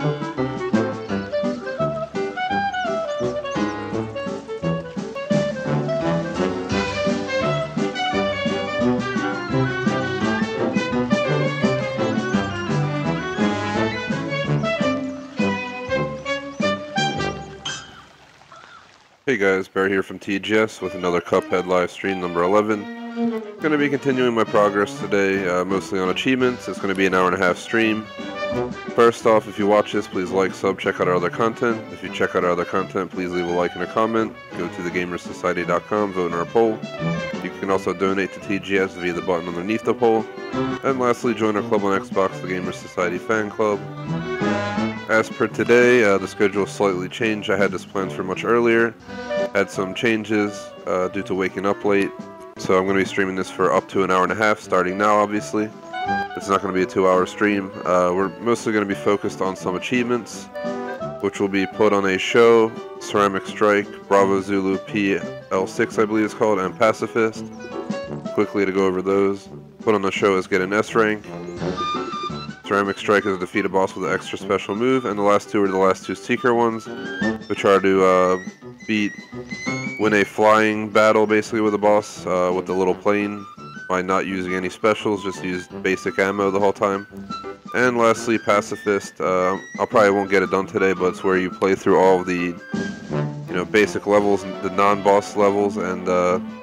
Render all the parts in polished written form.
Hey guys, Bear here from TGS with another Cuphead live stream number 11. I'm going to be continuing my progress today, mostly on achievements. It's going to be an hour-and-a-half stream. First off, if you watch this, please like, sub, check out our other content. If you check out our other content, please leave a like and a comment. Go to thegamersociety.com, vote in our poll. You can also donate to TGS via the button underneath the poll. And lastly, join our club on Xbox, the Gamers Society Fan Club. As per today, the schedule slightly changed. I had this planned for much earlier. Had some changes due to waking up late. So I'm going to be streaming this for up to an hour-and-a-half, starting now obviously. It's not going to be a 2-hour stream. We're mostly going to be focused on some achievements, which will be put on a show, Ceramic Strike, Bravo Zulu PL6 I believe it's called, and Pacifist. Quickly to go over those. Put on the show is get an S rank. Ceramic Strike is a defeat a boss with an extra special move, and the last two are the last two Seeker ones, which are to win a flying battle basically with a boss with the little plane by not using any specials, just use basic ammo the whole time. And lastly, Pacifist. I probably won't get it done today, but it's where you play through all of the basic levels, the non-boss levels, and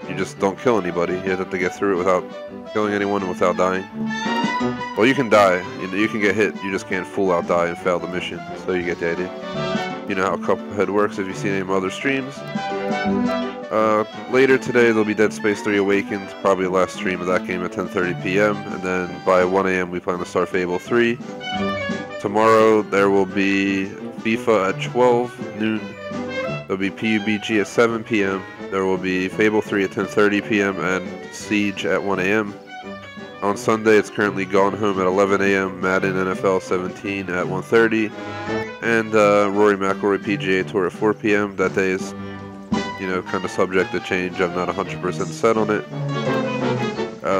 you just don't kill anybody. You have to get through it without killing anyone and without dying. Well, you can die. You can get hit. You just can't full out die and fail the mission. So you get the idea. You know how Cuphead works if you've seen any of my other streams. Later today there'll be Dead Space 3 Awakened, probably the last stream of that game at 10:30 p.m. And then by 1 a.m. we plan to start Fable 3. Tomorrow there will be FIFA at 12 noon. There'll be PUBG at 7 p.m. There will be Fable 3 at 10:30 p.m. and Siege at 1 a.m. On Sunday, it's currently Gone Home at 11 a.m., Madden NFL 17 at 1:30, and Rory McIlroy PGA Tour at 4 p.m. That day is, kind of subject to change. I'm not 100% set on it.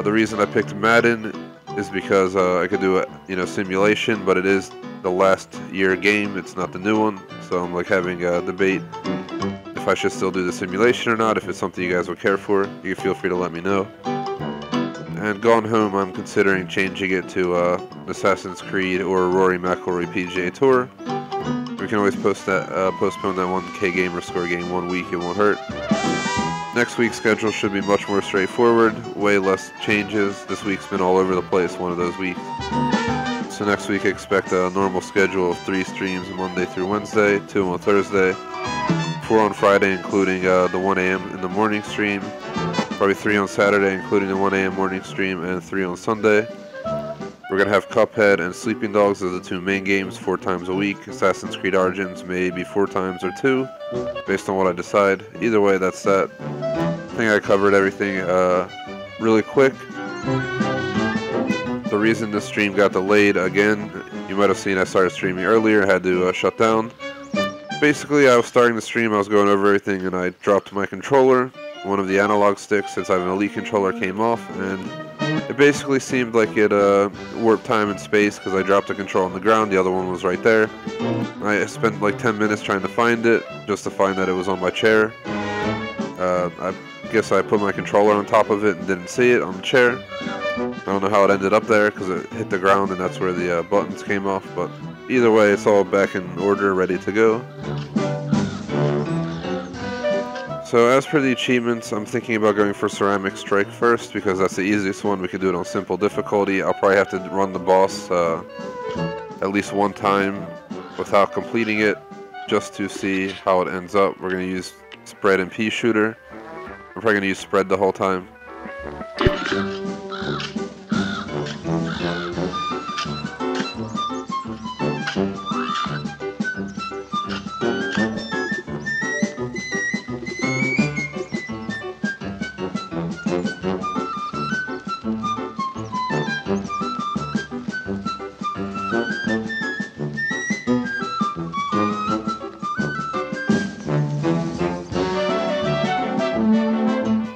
The reason I picked Madden is because I could do a simulation, but it is the last year game. It's not the new one, so I'm like having a debate if I should still do the simulation or not. If it's something you guys would care for, you can feel free to let me know. And Gone Home, I'm considering changing it to Assassin's Creed or Rory McIlroy PGA Tour. We can always postpone that 1K gamer score game 1 week, it won't hurt. Next week's schedule should be much more straightforward, way less changes. This week's been all over the place, one of those weeks. So next week expect a normal schedule of 3 streams Monday through Wednesday, 2 on Thursday, 4 on Friday including the 1 a.m. in the morning stream. Probably 3 on Saturday, including the 1 a.m. morning stream, and 3 on Sunday. We're going to have Cuphead and Sleeping Dogs as the 2 main games 4 times a week. Assassin's Creed Origins maybe 4 times or 2, based on what I decide. Either way, that's that. I think I covered everything really quick. The reason this stream got delayed, again, you might have seen I started streaming earlier, had to shut down. Basically, I was starting the stream, I was going over everything, and I dropped my controller. One of the analog sticks, since I have an Elite controller, came off, and it basically seemed like it warped time and space because I dropped the controller on the ground, the other one was right there. I spent like 10 minutes trying to find it, just to find that it was on my chair. I guess I put my controller on top of it and didn't see it on the chair. I don't know how it ended up there because it hit the ground and that's where the buttons came off, but either way, it's all back in order, ready to go. So as for the achievements, I'm thinking about going for Ceramic Strike first because that's the easiest one. We can do it on simple difficulty. I'll probably have to run the boss at least 1 time without completing it just to see how it ends up. We're going to use Spread and Pea Shooter. I'm probably going to use Spread the whole time.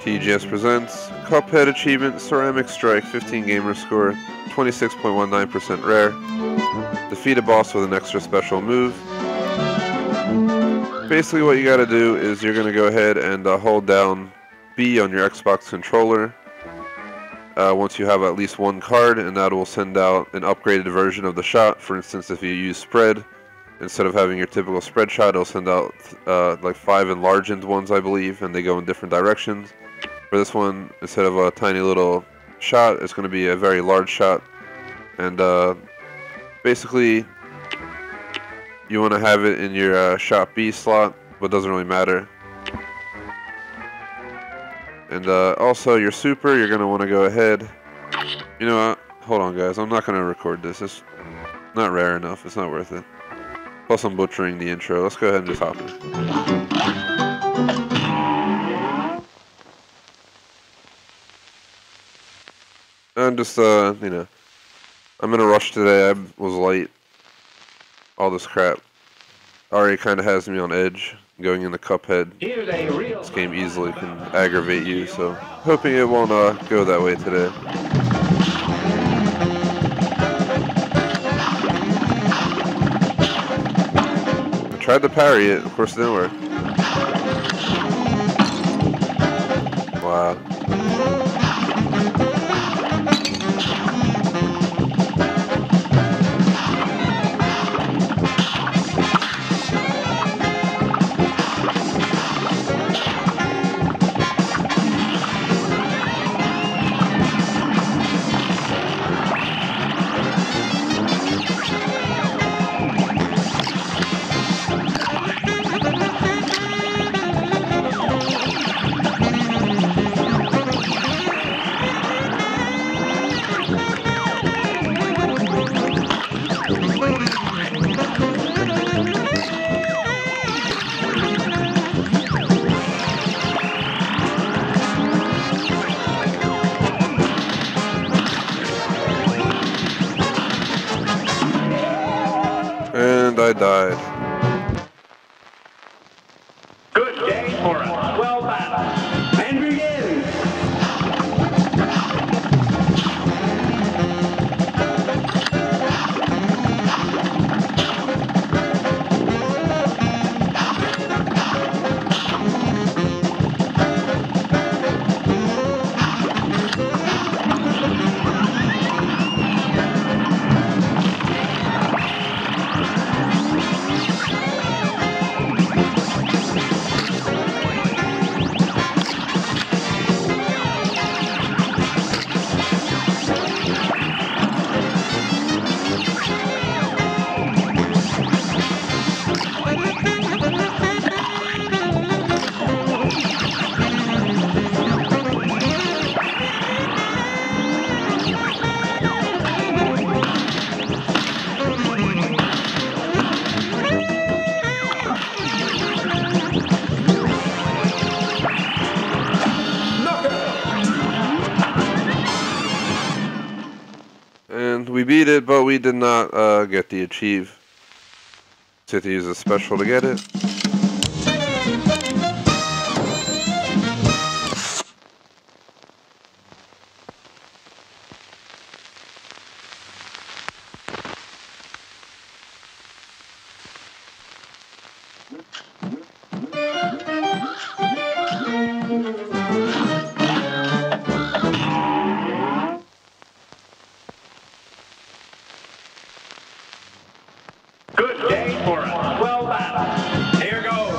TGS presents Cuphead Achievement Ceramic Strike 15 gamer score 26.19% rare. defeat a boss with an extra special move. Basically what you gotta do is you're gonna go ahead and hold down B on your Xbox controller once you have at least one card, and that will send out an upgraded version of the shot. For instance, if you use spread, instead of having your typical spread shot, it'll send out like 5 enlarged ones, I believe, and they go in different directions. For this one, instead of a tiny little shot, it's going to be a very large shot. And basically, you want to have it in your shot B slot, but it doesn't really matter. And also your super, you're going to want to go ahead. You know what? Hold on, guys. I'm not going to record this. It's not rare enough. It's not worth it. Plus, I'm butchering the intro. Let's go ahead and just hop in. I'm just, you know, I'm in a rush today. I was late. All this crap already kind of has me on edge. Going into Cuphead, this game easily can aggravate you, so hoping it won't go that way today. I tried to parry it, of course it didn't work. Wow. And I died. Good day for us. Well battled. And begin. And we beat it, but we did not get the achieve. So you have to use a special to get it. Good day for us. Well battled. Here goes.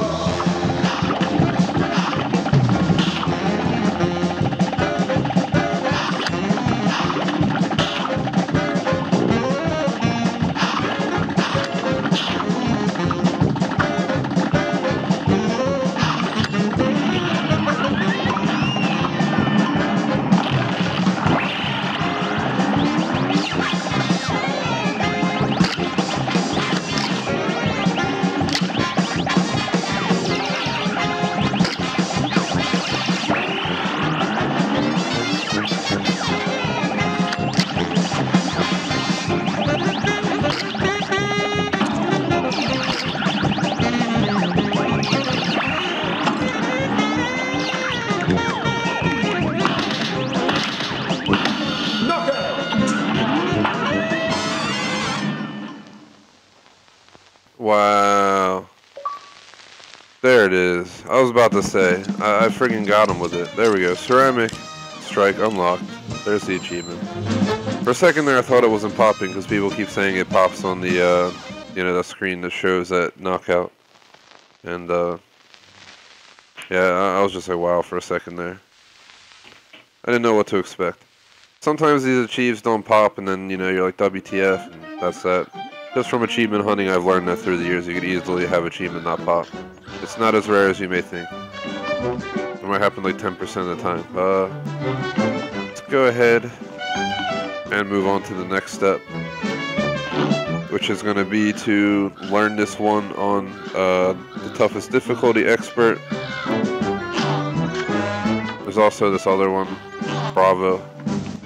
Wow. There it is. I was about to say, I friggin' got him with it. There we go. Ceramic strike unlocked. There's the achievement. For a second there, I thought it wasn't popping because people keep saying it pops on the, the screen that shows that knockout. And, yeah, I was just like, wow, for a second there. I didn't know what to expect. Sometimes these achieves don't pop, and then, you're like, WTF, and that's that. Just from achievement hunting, I've learned that through the years, you could easily have achievement not pop. It's not as rare as you may think. It might happen like 10% of the time. Let's go ahead and move on to the next step, which is going to be to learn this one on the toughest difficulty, expert. There's also this other one, Bravo.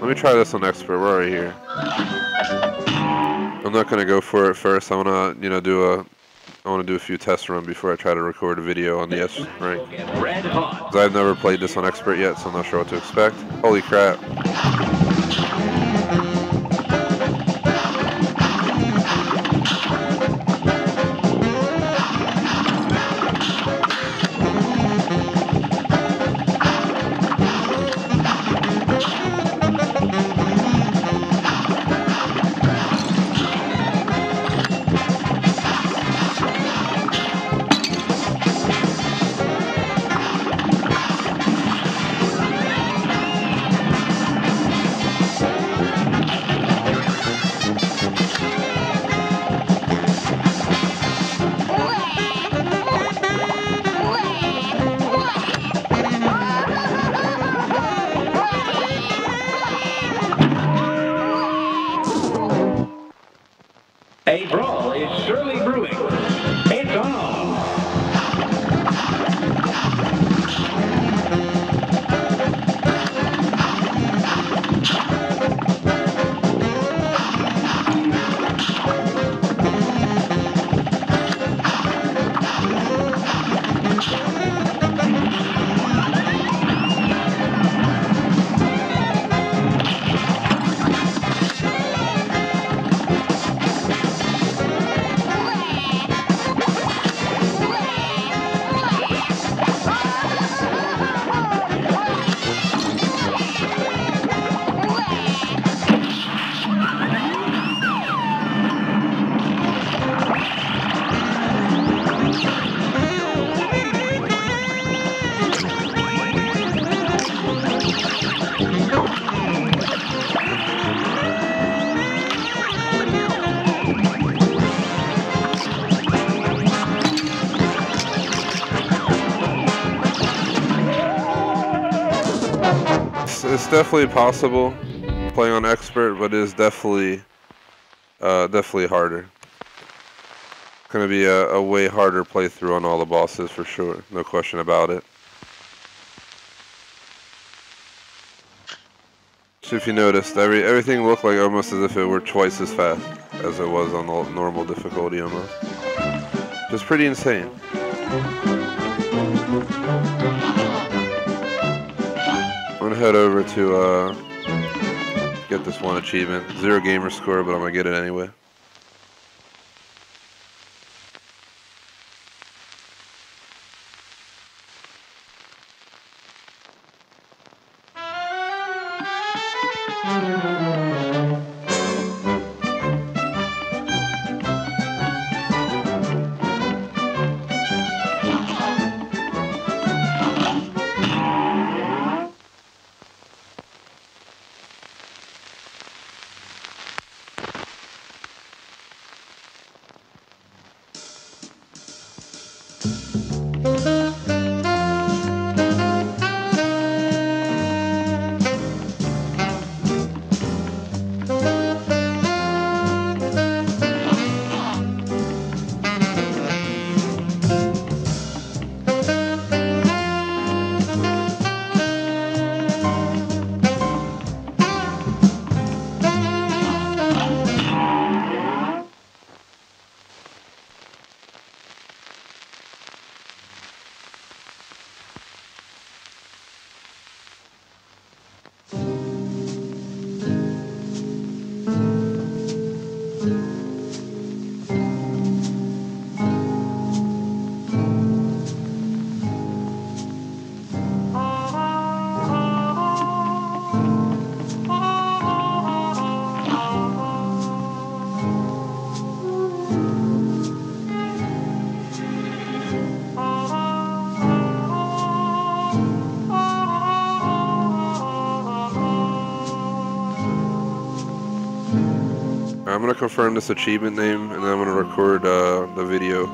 Let me try this on expert. We're already here. I'm not gonna go for it first. I wanna, I wanna do a few test runs before I try to record a video on the S rank. Because I've never played this on expert yet, so I'm not sure what to expect. Holy crap! A brawl is surely brewing. It's on. It's definitely possible playing on expert, but it is definitely harder. It's gonna be a way harder playthrough on all the bosses for sure, no question about it. So if you noticed, everything looked like almost as if it were twice as fast as it was on the normal difficulty almost. Just pretty insane. I'm gonna head over to get this one achievement. 0 gamer score, but I'm gonna get it anyway. I'm gonna confirm this achievement name, and then I'm gonna record the video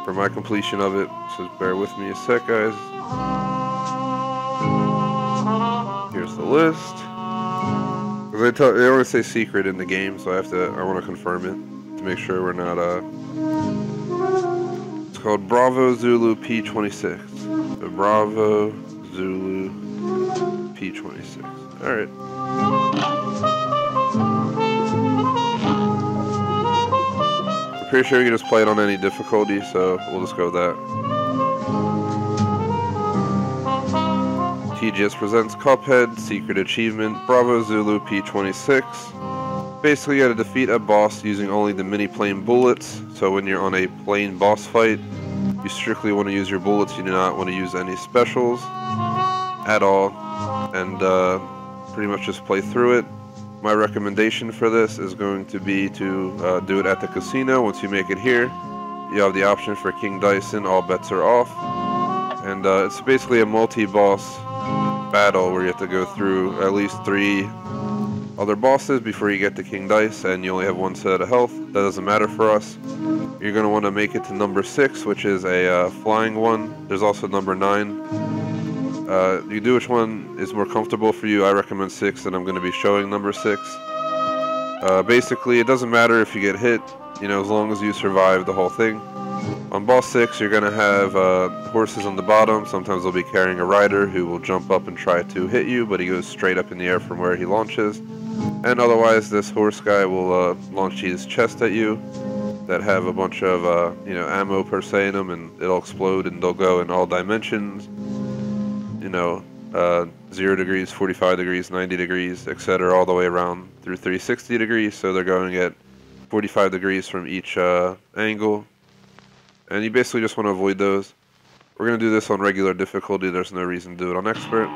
for my completion of it. So bear with me a sec, guys. Here's the list. They always say secret in the game, so I want to confirm it to make sure we're not It's called Bravo Zulu P26. So Bravo Zulu P26. All right. I'm pretty sure you can just play it on any difficulty, so we'll just go with that. TGS presents Cuphead, Secret Achievement, Bravo Zulu P26. Basically, you gotta defeat a boss using only the mini plane bullets. So when you're on a plane boss fight, you strictly want to use your bullets. You do not want to use any specials at all. And pretty much just play through it. My recommendation for this is going to be to do it at the casino. Once you make it here, you have the option for King Dyson, all bets are off. And it's basically a multi-boss battle where you have to go through at least 3 other bosses before you get to King Dice, and you only have 1 set of health. That doesn't matter for us. You're going to want to make it to number 6, which is a flying one. There's also number 9. You do which one is more comfortable for you. I recommend 6, and I'm going to be showing number 6. Basically, it doesn't matter if you get hit, you know, as long as you survive the whole thing. On boss 6, you're going to have horses on the bottom. Sometimes they'll be carrying a rider who will jump up and try to hit you, but he goes straight up in the air from where he launches. And otherwise, this horse guy will launch his chest at you that have a bunch of you know, ammo per se in them, and it'll explode, and they'll go in all dimensions. You know, 0 degrees, 45 degrees, 90 degrees, etc., all the way around through 360 degrees. So they're going at 45 degrees from each angle. And you basically just want to avoid those. We're going to do this on regular difficulty. There's no reason to do it on expert.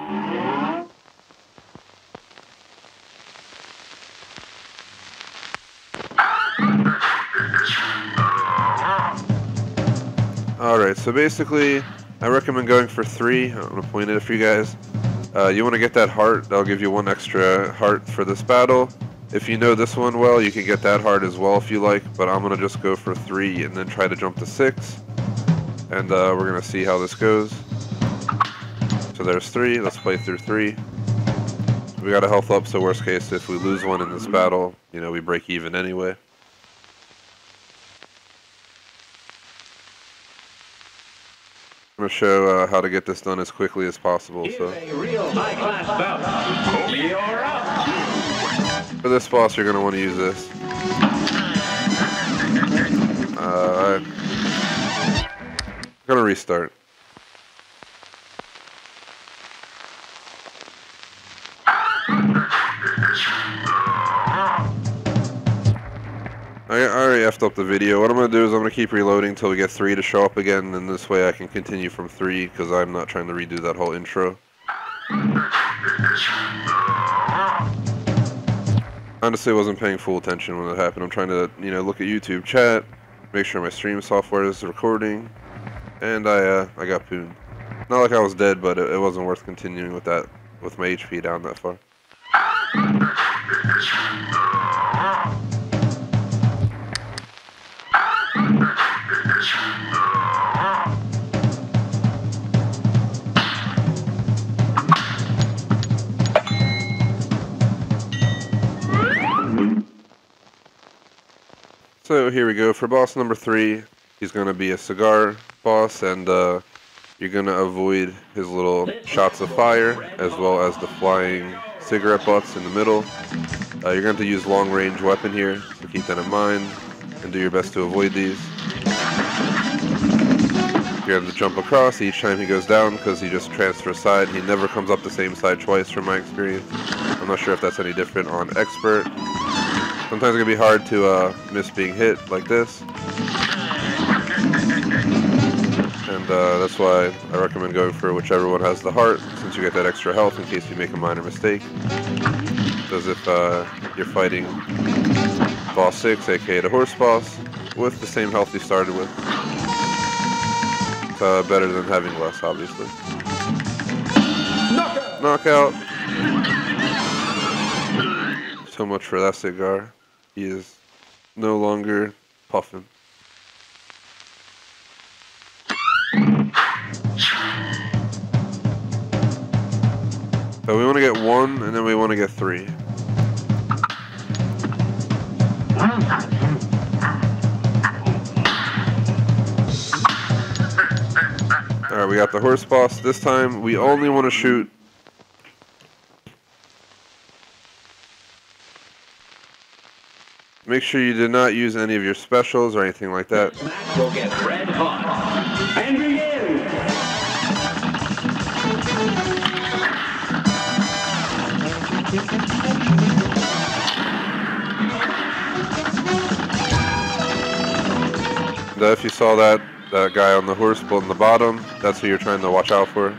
Alright, so basically, I recommend going for 3. I'm going to point it for you guys. You want to get that heart. That'll give you 1 extra heart for this battle. If you know this one well, you can get that heart as well if you like, but I'm going to just go for 3 and then try to jump to 6. And we're going to see how this goes. So there's 3. Let's play through 3. We got a health up, so worst case, if we lose one in this battle, you know, we break even anyway. I'm going to show how to get this done as quickly as possible. So a real high-class bout. You're up. For this boss, you're going to want to use this. I'm going to restart. I already effed up the video. What I'm going to do is I'm going to keep reloading until we get 3 to show up again, and this way I can continue from 3, because I'm not trying to redo that whole intro. Honestly, I wasn't paying full attention when it happened. I'm trying to, you know, look at YouTube chat, make sure my stream software is recording, and I got pooned. Not like I was dead, but it wasn't worth continuing with that, with my HP down that far. So here we go. For boss number 3, he's going to be a cigar boss, and you're going to avoid his little shots of fire, as well as the flying cigarette butts in the middle. You're going to use long-range weapon here, so keep that in mind, and do your best to avoid these. You're going to jump across each time he goes down, because he just transfers side. He never comes up the same side twice, from my experience. I'm not sure if that's any different on expert. Sometimes it can be hard to miss being hit like this. And that's why I recommend going for whichever one has the heart, since you get that extra health in case you make a minor mistake. As if you're fighting boss 6, aka the horse boss, with the same health you started with. It's better than having less, obviously. Knockout! So much for that cigar. He is no longer puffing. So we want to get 1, and then we want to get 3. Alright, we got the horse boss. This time, we only want to shoot. Make sure you did not use any of your specials or anything like that. This match will get red hot. And begin! If you saw that guy on the horse on the bottom, that's who you're trying to watch out for.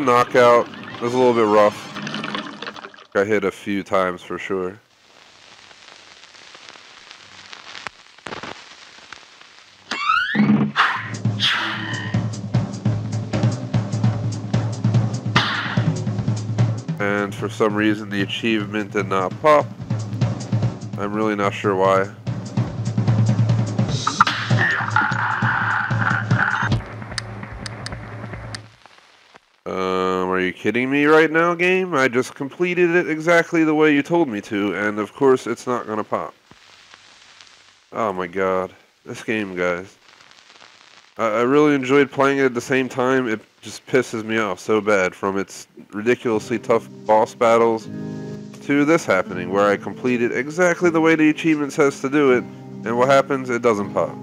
Knockout. It was a little bit rough. Got hit a few times for sure. And for some reason the achievement did not pop. I'm really not sure why. Are you kidding me right now, game? I just completed it exactly the way you told me to, and of course it's not gonna pop. Oh my god. This game, guys. I really enjoyed playing it at the same time. It just pisses me off so bad, from its ridiculously tough boss battles to this happening, where I completed exactly the way the achievement says to do it, and what happens? It doesn't pop.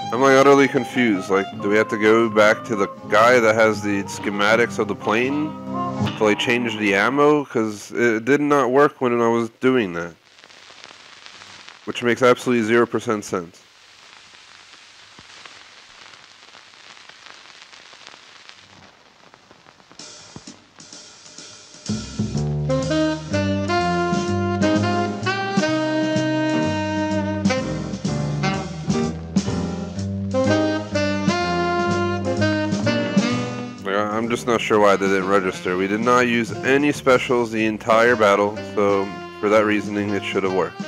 I'm like utterly confused. Like, do we have to go back to the guy that has the schematics of the plane to like change the ammo? Because it did not work when I was doing that. Which makes absolutely 0% sense. I'm just not sure why they didn't register. We did not use any specials the entire battle, so for that reasoning it should have worked. So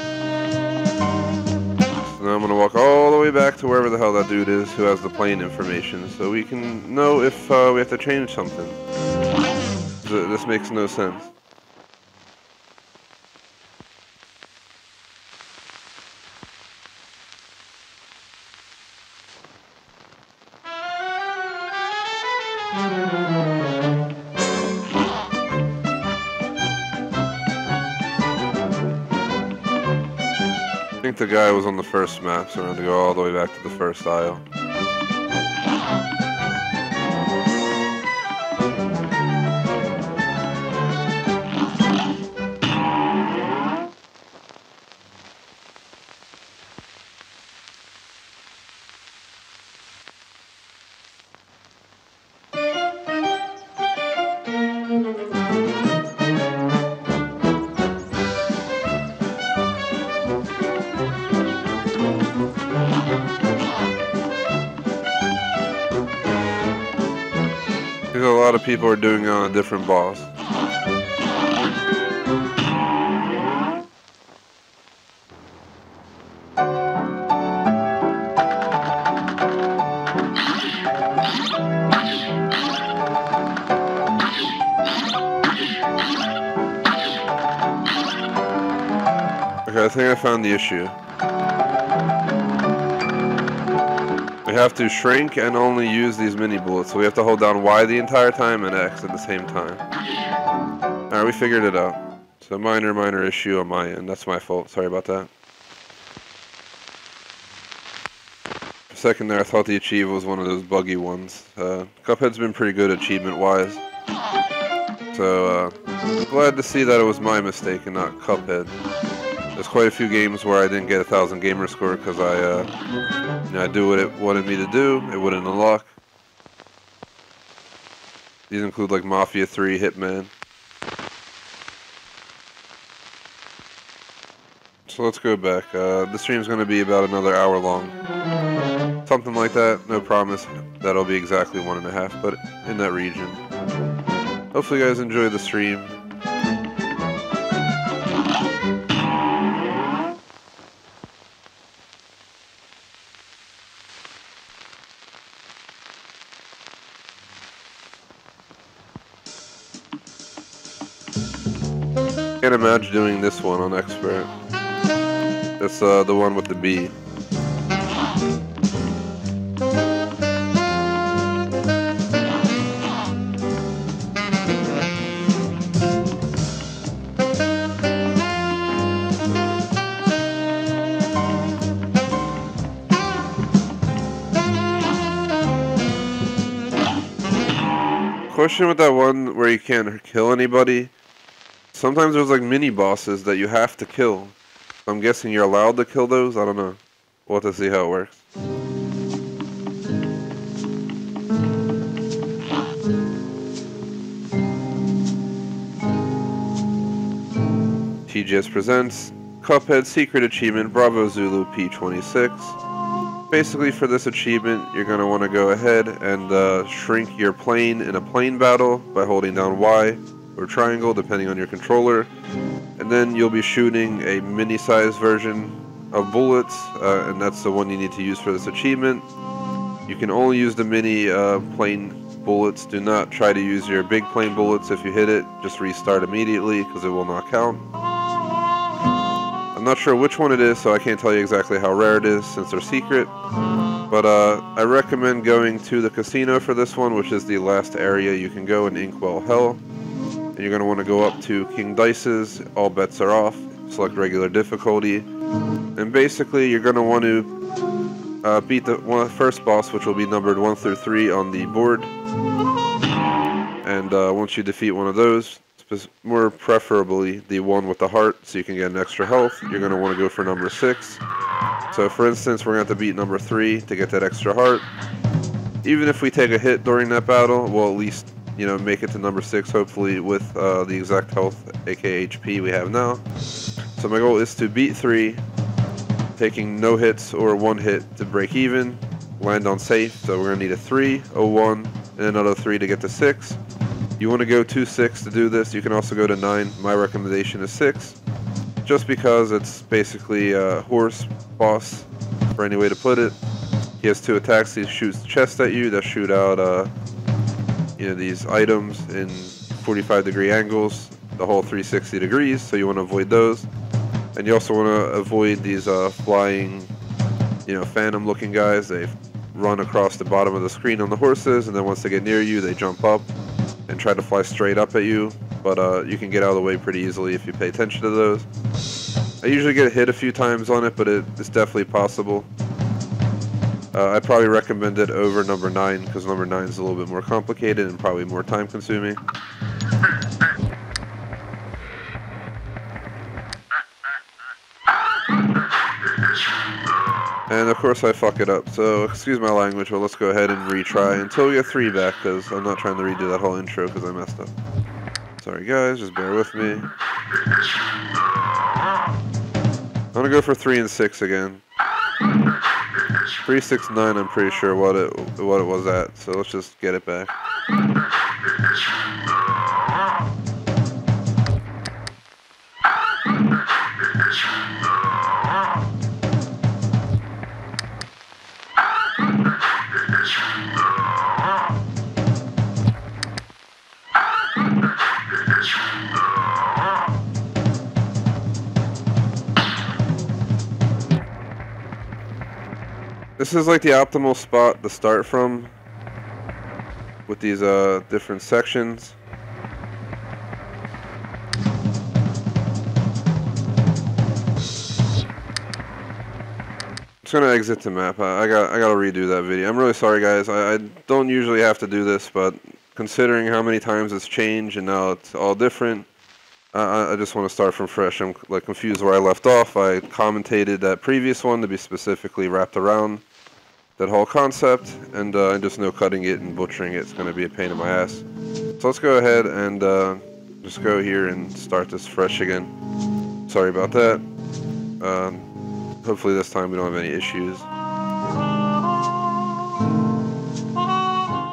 now I'm going to walk all the way back to wherever the hell that dude is who has the plane information, so we can know if we have to change something. This makes no sense. I think the guy was on the first map, so I'm going to go all the way back to the first aisle. Because a lot of people are doing it on a different boss. Okay, I think I found the issue. We have to shrink and only use these mini bullets, so we have to hold down Y the entire time and X at the same time. Alright, we figured it out. So minor issue on my end. That's my fault. Sorry about that. For a second there, I thought the achieve was one of those buggy ones. Cuphead's been pretty good achievement-wise. So, glad to see that it was my mistake and not Cuphead. There's quite a few games where I didn't get 1,000 gamer score because I do what it wanted me to do. It wouldn't unlock. These include like Mafia 3, Hitman. So let's go back. The stream's going to be about another hour long. Something like that. No promise that'll be exactly 1.5, but in that region. Hopefully you guys enjoy the stream. Can't imagine doing this one on expert. It's the one with the B. Question with that one where you can't kill anybody. Sometimes there's like mini bosses that you have to kill. I'm guessing you're allowed to kill those? I don't know. We'll have to see how it works. TGS presents Cuphead Secret Achievement Bravo Zulu P26. Basically for this achievement, you're going to want to go ahead and shrink your plane in a plane battle by holding down Y or triangle depending on your controller, and then you'll be shooting a mini-sized version of bullets, and that's the one you need to use for this achievement. You can only use the mini plane bullets. Do not try to use your big plane bullets. If you hit it, just restart immediately because it will not count. I'm not sure which one it is, so I can't tell you exactly how rare it is since they're secret, but I recommend going to the casino for this one, which is the last area you can go in Inkwell Hell. And you're going to want to go up to King Dice's, all bets are off, select regular difficulty, and basically you're going to want to beat the first boss, which will be numbered 1 through 3 on the board, and once you defeat one of those, more preferably the one with the heart so you can get an extra health, you're going to want to go for number 6. So for instance, we're going to have to beat number 3 to get that extra heart. Even if we take a hit during that battle, we'll at least make it to number 6, hopefully with the exact health, aka HP, we have now. So my goal is to beat 3, taking no hits or 1 hit to break even, land on safe, so we're going to need a 3, a 1, and another 3 to get to 6. You want to go to 6 to do this. You can also go to 9. My recommendation is 6, just because it's basically a horse boss, for any way to put it. He has 2 attacks. He shoots chest at you that shoot out these items in 45-degree angles, the whole 360 degrees, so you want to avoid those. And you also want to avoid these flying, phantom-looking guys. They run across the bottom of the screen on the horses, and then once they get near you, they jump up and try to fly straight up at you. But you can get out of the way pretty easily if you pay attention to those. I usually get hit a few times on it, but it's definitely possible. I'd probably recommend it over number 9, because number 9 is a little bit more complicated and probably more time consuming. And of course I fuck it up, so excuse my language, but let's go ahead and retry until we get 3 back, because I'm not trying to redo that whole intro because I messed up. Sorry guys, just bear with me. I'm gonna go for 3 and 6 again. 3, 6, 9, I'm pretty sure what it was at, so let's just get it back. This is like the optimal spot to start from with these different sections. I'm just gonna exit the map. I gotta redo that video. I'm really sorry, guys. I don't usually have to do this, but considering how many times it's changed and now it's all different, I just want to start from fresh. I'm like confused where I left off. I commentated that previous one to be specifically wrapped around that whole concept, and I just know cutting it and butchering it's going to be a pain in my ass. So let's go ahead and just go here and start this fresh again. Sorry about that. Hopefully this time we don't have any issues.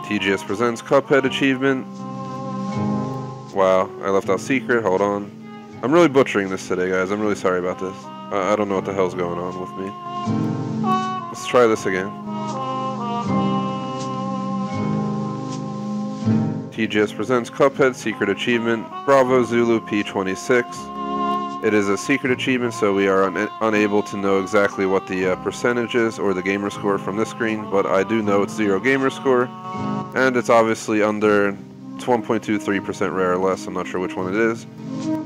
TGS presents Cuphead achievement. Wow, I left out secret. Hold on. I'm really butchering this today, guys. I'm really sorry about this. I don't know what the hell's going on with me. Let's try this again. TGS presents Cuphead Secret Achievement, Bravo Zulu P26. It is a secret achievement, so we are unable to know exactly what the percentage is or the gamer score from this screen, but I do know it's 0 gamer score, and it's obviously under, it's 1.23% rare or less. I'm not sure which one it is.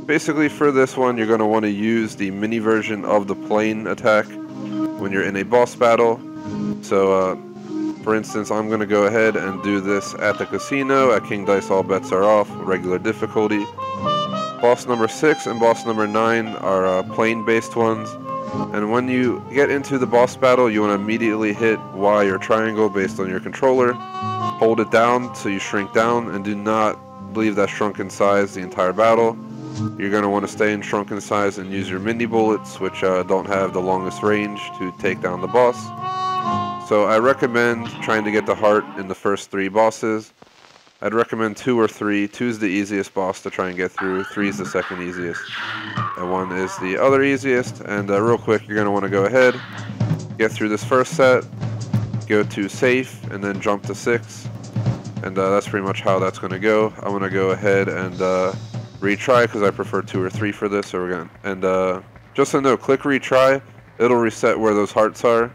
Basically, for this one, you're going to want to use the mini version of the plane attack when you're in a boss battle. So, for instance, I'm going to go ahead and do this at the casino. At King Dice, all bets are off, regular difficulty. Boss number 6 and boss number 9 are plane-based ones. And when you get into the boss battle, you want to immediately hit Y or triangle based on your controller. Hold it down so you shrink down, and do not leave that shrunken size the entire battle. You're going to want to stay in shrunken size and use your mini bullets, which don't have the longest range to take down the boss. So I recommend trying to get the heart in the first 3 bosses. I'd recommend 2 or 3. 2 is the easiest boss to try and get through. 3 is the second easiest. And 1 is the other easiest. And real quick, you're going to want to go ahead, get through this first set, go to safe, and then jump to 6. And that's pretty much how that's going to go. I'm going to go ahead and retry because I prefer 2 or 3 for this. So we're going to, and just so note, click retry. It'll reset where those hearts are,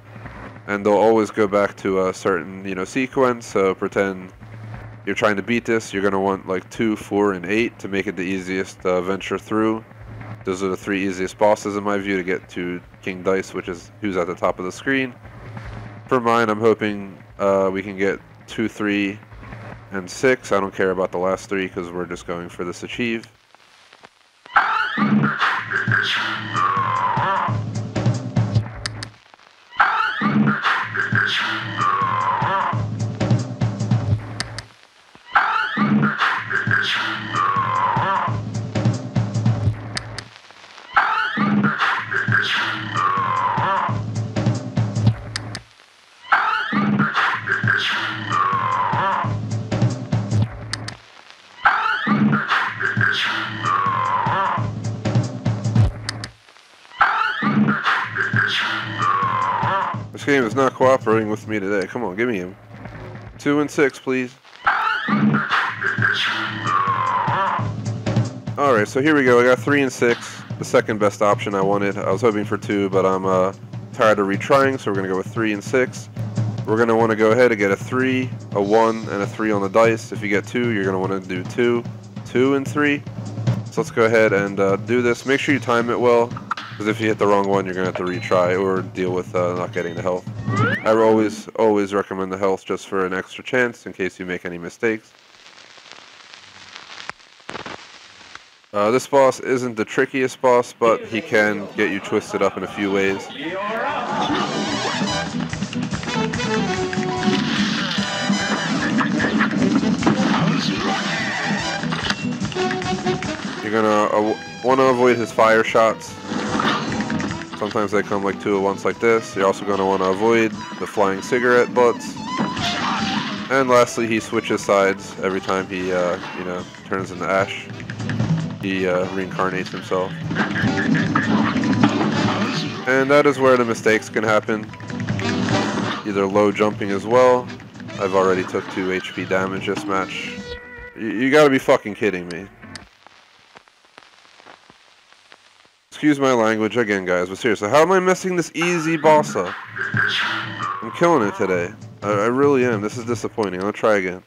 and they'll always go back to a certain, sequence. So pretend you're trying to beat this. You're going to want like 2, 4, and 8 to make it the easiest venture through. Those are the 3 easiest bosses in my view to get to King Dice, which is who's at the top of the screen. For mine, I'm hoping we can get 2, 3, and 6. I don't care about the last 3 because we're just going for this achieve. This game is not cooperating with me today. Come on, give me him. 2 and 6, please. Alright, so here we go. I got 3 and 6. The second best option I wanted. I was hoping for 2, but I'm tired of retrying, so we're going to go with 3 and 6. We're going to want to go ahead and get a 3, a 1, and a 3 on the dice. If you get 2, you're going to want to do 2, 2 and 3. So let's go ahead and do this. Make sure you time it well, because if you hit the wrong one, you're going to have to retry or deal with not getting the health. I always recommend the health just for an extra chance in case you make any mistakes. This boss isn't the trickiest boss, but he can get you twisted up in a few ways. You're gonna want to avoid his fire shots. Sometimes they come like 2 at once like this. You're also going to want to avoid the flying cigarette butts. And lastly, he switches sides every time he, turns into ash. He reincarnates himself. And that is where the mistakes can happen. Either low jumping as well. I've already took 2 HP damage this match. You gotta be fucking kidding me. excuse my language again, guys, but seriously, how am I messing this easy boss up? I'm killing it today. I really am. This is disappointing. I'll try again.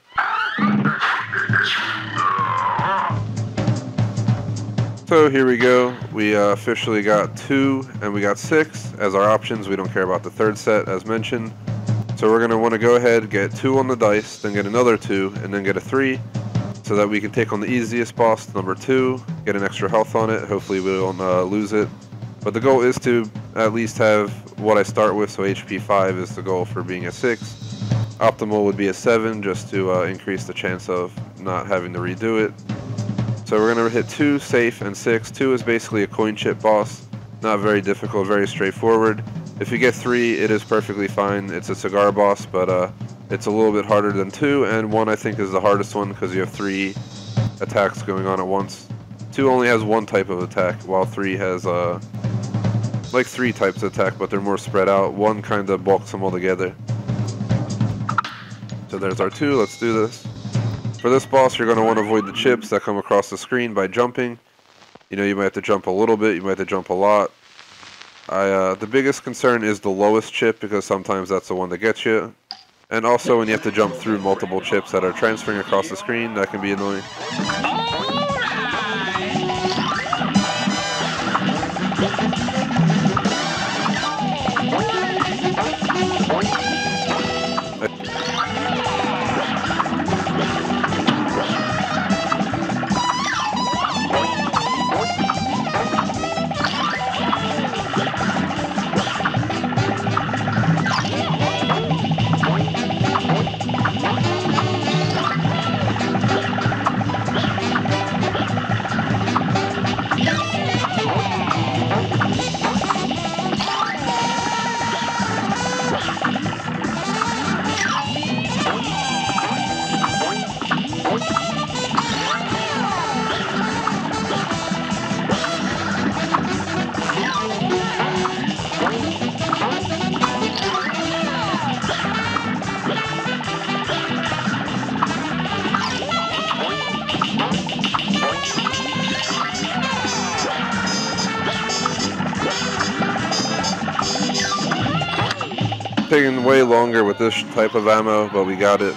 So here we go. We officially got 2 and we got 6 as our options. We don't care about the third set as mentioned. So we're going to want to go ahead, get 2 on the dice, then get another 2, and then get a 3. So that we can take on the easiest boss, number 2, get an extra health on it. Hopefully we don't lose it. But the goal is to at least have what I start with, so HP 5 is the goal for being a 6. Optimal would be a 7, just to increase the chance of not having to redo it. So we're going to hit 2, safe, and 6. 2 is basically a coin chip boss. Not very difficult, very straightforward. If you get 3, it is perfectly fine. It's a cigar boss, but it's a little bit harder than 2, and 1 I think is the hardest one because you have 3 attacks going on at once. 2 only has 1 type of attack, while 3 has like 3 types of attack, but they're more spread out. 1 kind of bulks them all together. So there's our 2, let's do this. For this boss, you're going to want to avoid the chips that come across the screen by jumping. You know, you might have to jump a little bit, you might have to jump a lot. The biggest concern is the lowest chip, because sometimes that's the one that gets you. And also when you have to jump through multiple chips that are transferring across the screen, that can be annoying. Taking way longer with this type of ammo, but we got it.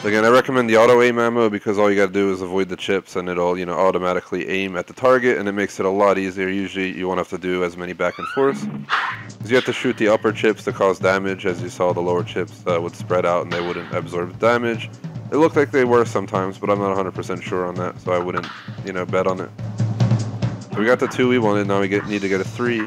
Again, I recommend the auto aim ammo because all you gotta do is avoid the chips and it'll, you know, automatically aim at the target, and it makes it a lot easier. Usually you won't have to do as many back and forths, because you have to shoot the upper chips to cause damage. As you saw, the lower chips would spread out and they wouldn't absorb damage. It looked like they were sometimes, but I'm not 100% sure on that, so I wouldn't, you know, bet on it. So we got the 2 we wanted, now we need to get a 3.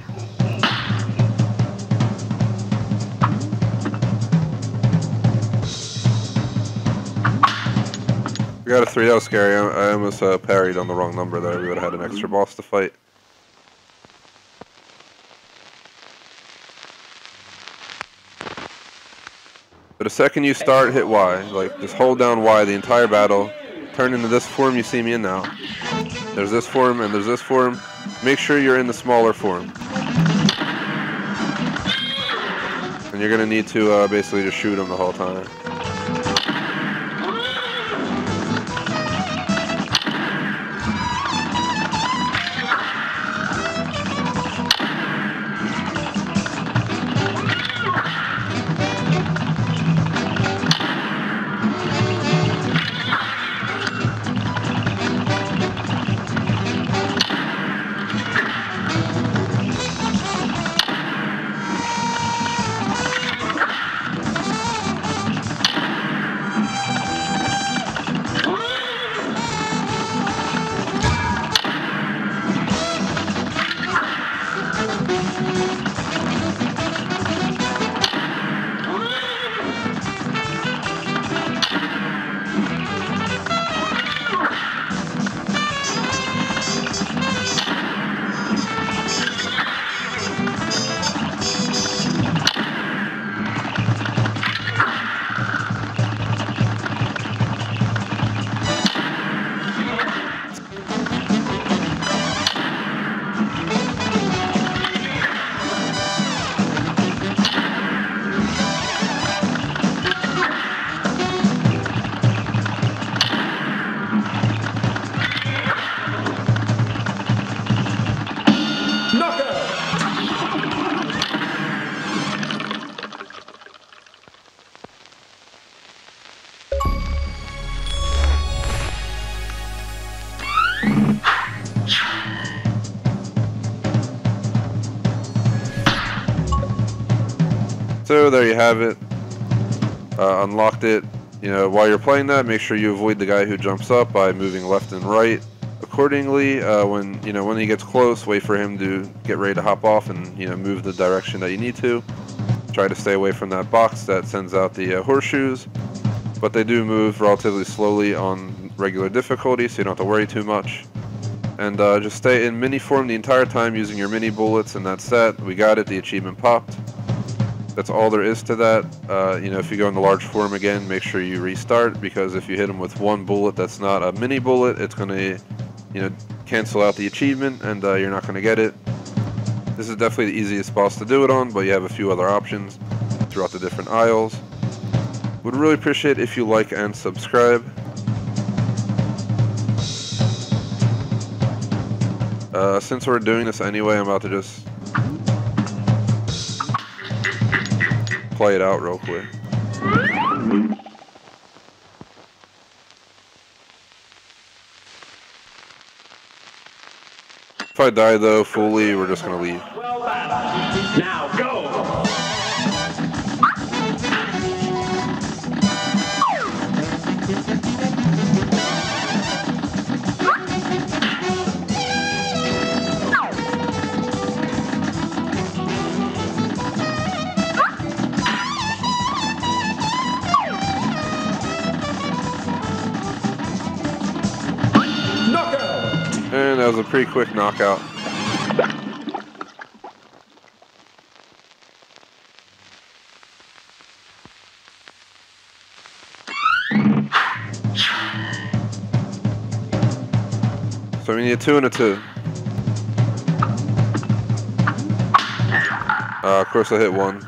We got a 3, that was scary. I almost parried on the wrong number there. We would have had an extra boss to fight. But the second you start, hit Y. Like, just hold down Y the entire battle. Turn into this form you see me in now. There's this form and there's this form. Make sure you're in the smaller form. And you're going to need to basically just shoot them the whole time. So there you have it. Unlocked it. You know, while you're playing that, make sure you avoid the guy who jumps up by moving left and right accordingly. When he gets close, wait for him to get ready to hop off and move the direction that you need to. Try to stay away from that box that sends out the horseshoes, but they do move relatively slowly on regular difficulty, so you don't have to worry too much. And just stay in mini form the entire time using your mini bullets, and that's that. We got it. The achievement popped. That's all there is to that. If you go in the large form again, make sure you restart, because if you hit them with one bullet that's not a mini bullet, it's going to cancel out the achievement, and you're not going to get it. This is definitely the easiest boss to do it on, but you have a few other options throughout the different aisles. Would really appreciate if you like and subscribe. Since we're doing this anyway, I'm about to just play it out real quick. If I die though fully, we're just gonna leave. Well done. Now go. And that was a pretty quick knockout. So we need a 2 and a 2. Of course I hit 1.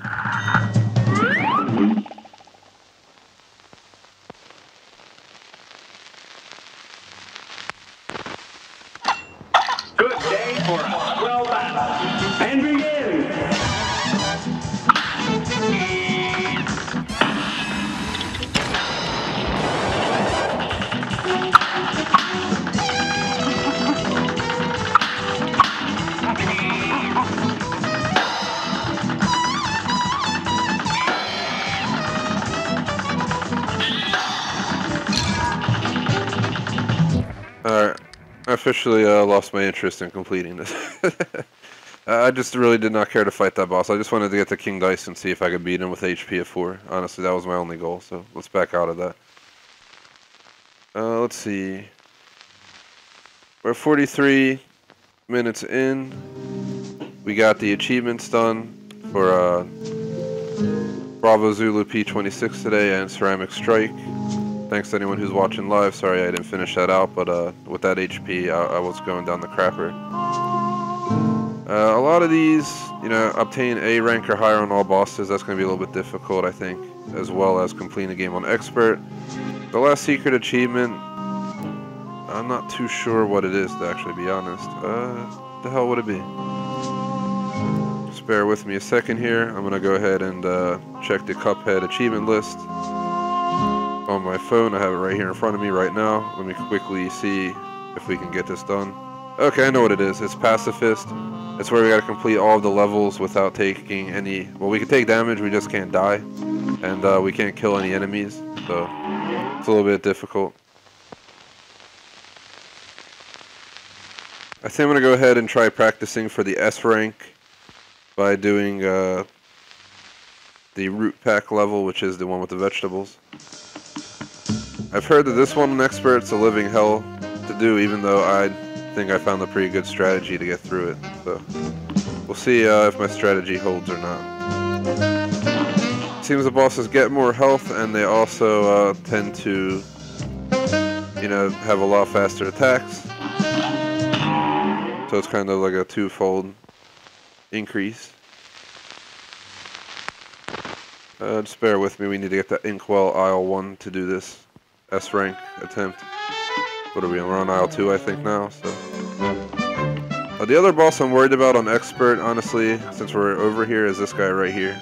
Good day for us. Well done. And begin. Alright, I officially lost my interest in completing this. I just really did not care to fight that boss. I just wanted to get to King Dice and see if I could beat him with HP of 4. Honestly, that was my only goal, so let's back out of that. Let's see. We're 43 minutes in. We got the achievements done for Bravo Zulu P26 today and Ceramic Strike. Thanks to anyone who's watching live. Sorry I didn't finish that out, but with that HP, I was going down the crapper. A lot of these, obtain A rank or higher on all bosses. That's going to be a little bit difficult, I think, as well as completing the game on Expert. The last secret achievement, I'm not too sure what it is, to actually be honest. The hell would it be? Just bear with me a second here. I'm going to go ahead and check the Cuphead achievement list on my phone. I have it right here in front of me right now. Let me quickly see if we can get this done. Okay, I know what it is. It's Pacifist. It's where we gotta complete all of the levels without taking any... Well, we can take damage, we just can't die. And we can't kill any enemies, so it's a little bit difficult. I think I'm gonna go ahead and try practicing for the S rank by doing the root pack level, which is the one with the vegetables. I've heard that this one on Expert's a living hell to do, even though I think I found a pretty good strategy to get through it. So we'll see if my strategy holds or not. Seems the bosses get more health, and they also tend to, have a lot faster attacks. So it's kind of like a twofold increase. Just bear with me. We need to get the Inkwell Aisle 1 to do this S rank attempt. What are we on? We're on Aisle 2, I think, now. So the other boss I'm worried about on Expert, honestly, since we're over here, is this guy right here.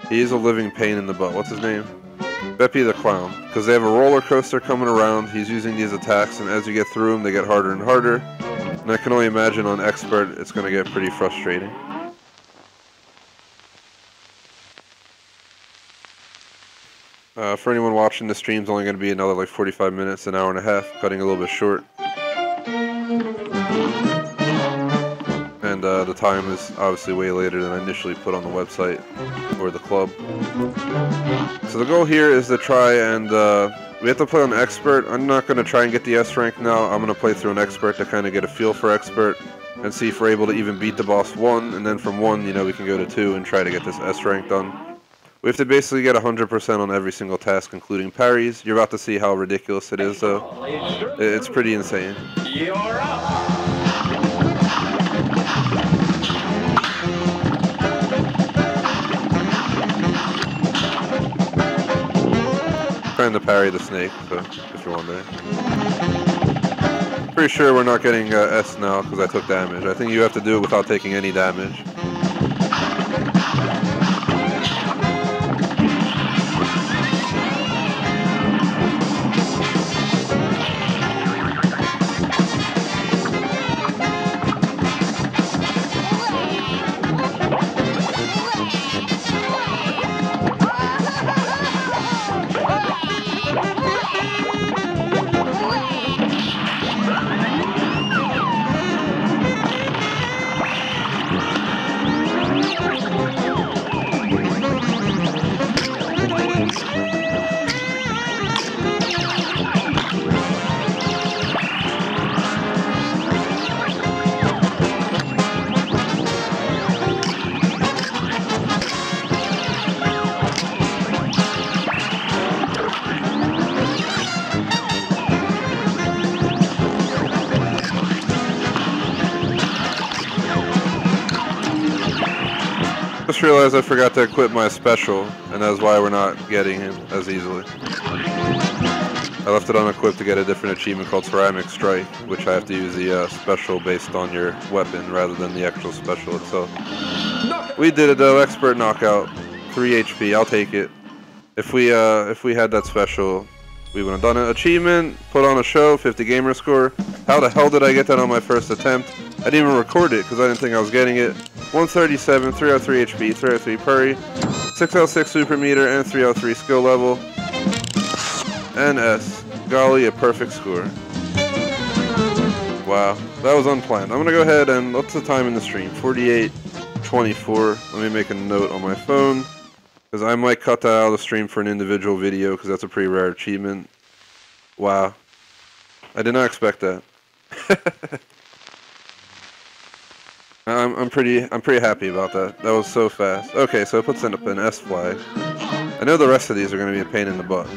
He's a living pain in the butt. What's his name? Beppy the Clown. Because they have a roller coaster coming around. He's using these attacks, and as you get through them, they get harder and harder. And I can only imagine on Expert, it's going to get pretty frustrating. For anyone watching, the stream's only going to be another like 45 minutes, an hour and a half, cutting a little bit short. And the time is obviously way later than I initially put on the website or the club. So the goal here is to try and we have to play on expert. I'm not going to try and get the S rank now. I'm going to play through an expert to kind of get a feel for expert and see if we're able to even beat the boss 1, and then from 1, you know, we can go to 2 and try to get this S rank done. We have to basically get 100% on every single task, including parries. You're about to see how ridiculous it is, though. It's pretty insane. You're up. Trying to parry the snake, so if you're wondering. Pretty sure we're not getting S now because I took damage. I think you have to do it without taking any damage. Just realized I forgot to equip my special, and that's why we're not getting him as easily. I left it unequipped to get a different achievement called Ceramic Strike, which I have to use the special based on your weapon rather than the actual special itself. We did it though, expert knockout, 3 HP, I'll take it. If we had that special, we would have done it. Achievement, put on a show, 50 gamer score. How the hell did I get that on my first attempt? I didn't even record it because I didn't think I was getting it. 137, 303 HP, 303 parry, 606 super meter, and 303 skill level. And S. Golly, a perfect score. Wow, that was unplanned. I'm gonna go ahead and, what's the time in the stream? 48:24. Let me make a note on my phone, because I might cut that out of the stream for an individual video, because that's a pretty rare achievement. Wow. I did not expect that. I'm pretty happy about that. That was so fast. Okay, so it puts in an S flag. I know the rest of these are going to be a pain in the butt.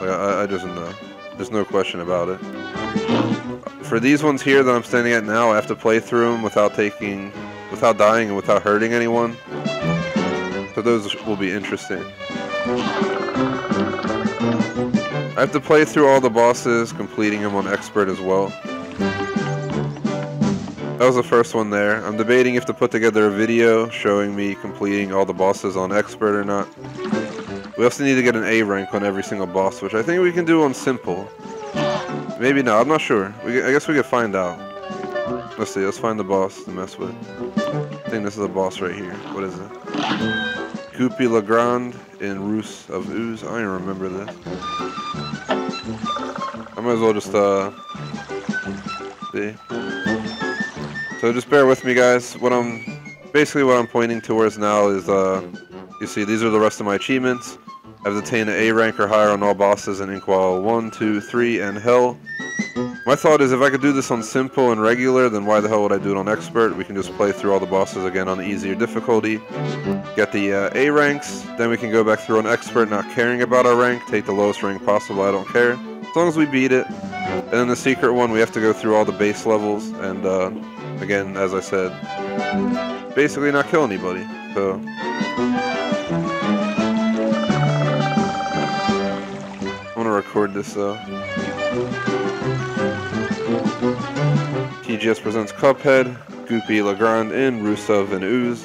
Like, I just know. There's no question about it. For these ones here that I'm standing at now, I have to play through them without dying and without hurting anyone. So those will be interesting. I have to play through all the bosses, completing them on expert as well. That was the first one there. I'm debating if to put together a video showing me completing all the bosses on expert or not. We also need to get an A rank on every single boss, which I think we can do on simple. Maybe not, I'm not sure. I guess we could find out. Let's see, let's find the boss to mess with. I think this is a boss right here. What is it? Cuphead Legrand in Ruse of Ooze. I don't even remember this. I might as well just see. So just bear with me, guys. What I'm pointing towards now is you see these are the rest of my achievements. I've attained an A rank or higher on all bosses in Inkwell 1, 2, 3, and Hell. My thought is if I could do this on simple and regular, then why the hell would I do it on expert? We can just play through all the bosses again on easier difficulty, get the A ranks, then we can go back through on expert, not caring about our rank, take the lowest rank possible, I don't care. As long as we beat it. And then the secret one, we have to go through all the base levels, and again, as I said, basically not kill anybody. So I'm gonna record this though. TGS presents Cuphead, Cuphead Legrand in Rusev and Ooze.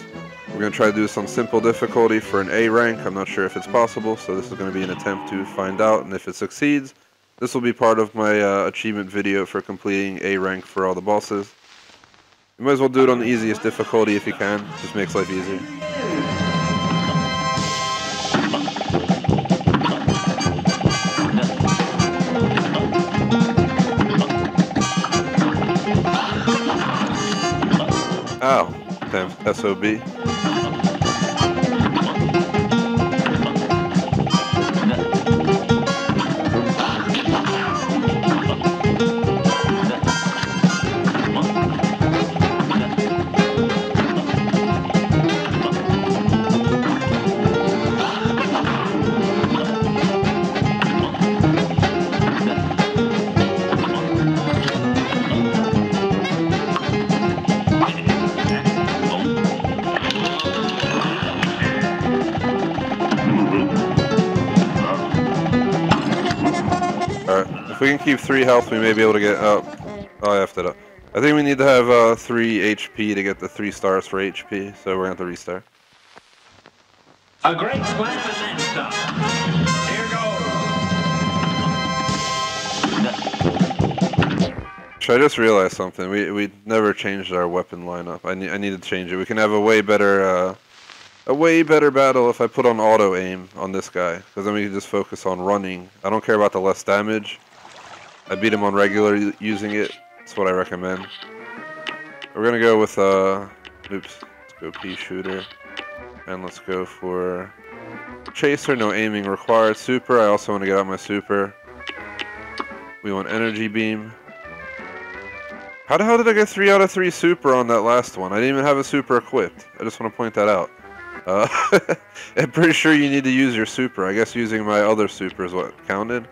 We're gonna try to do this on simple difficulty for an A rank. I'm not sure if it's possible, so this is gonna be an attempt to find out, and if it succeeds, this will be part of my achievement video for completing A rank for all the bosses. You might as well do it on the easiest difficulty if you can. Just makes life easier. Ow. Damn SOB. Alright, if we can keep 3 health, we may be able to get up. Oh, I effed it up. I think we need to have 3 HP to get the 3 stars for HP, so we're going to have to restart. A great slam and then some. Here goes. I just realized something. We never changed our weapon lineup. I need to change it. We can have a way better battle if I put on auto aim on this guy, because then we can just focus on running. I don't care about the less damage. I beat him on regular using it. That's what I recommend. We're gonna go with oops. Let's go pea shooter, and let's go for chaser. No aiming required. Super. I also want to get out my super. We want energy beam. How the hell did I get 3 out of 3 super on that last one? I didn't even have a super equipped. I just want to point that out. I'm pretty sure you need to use your super. I guess using my other super is what counted.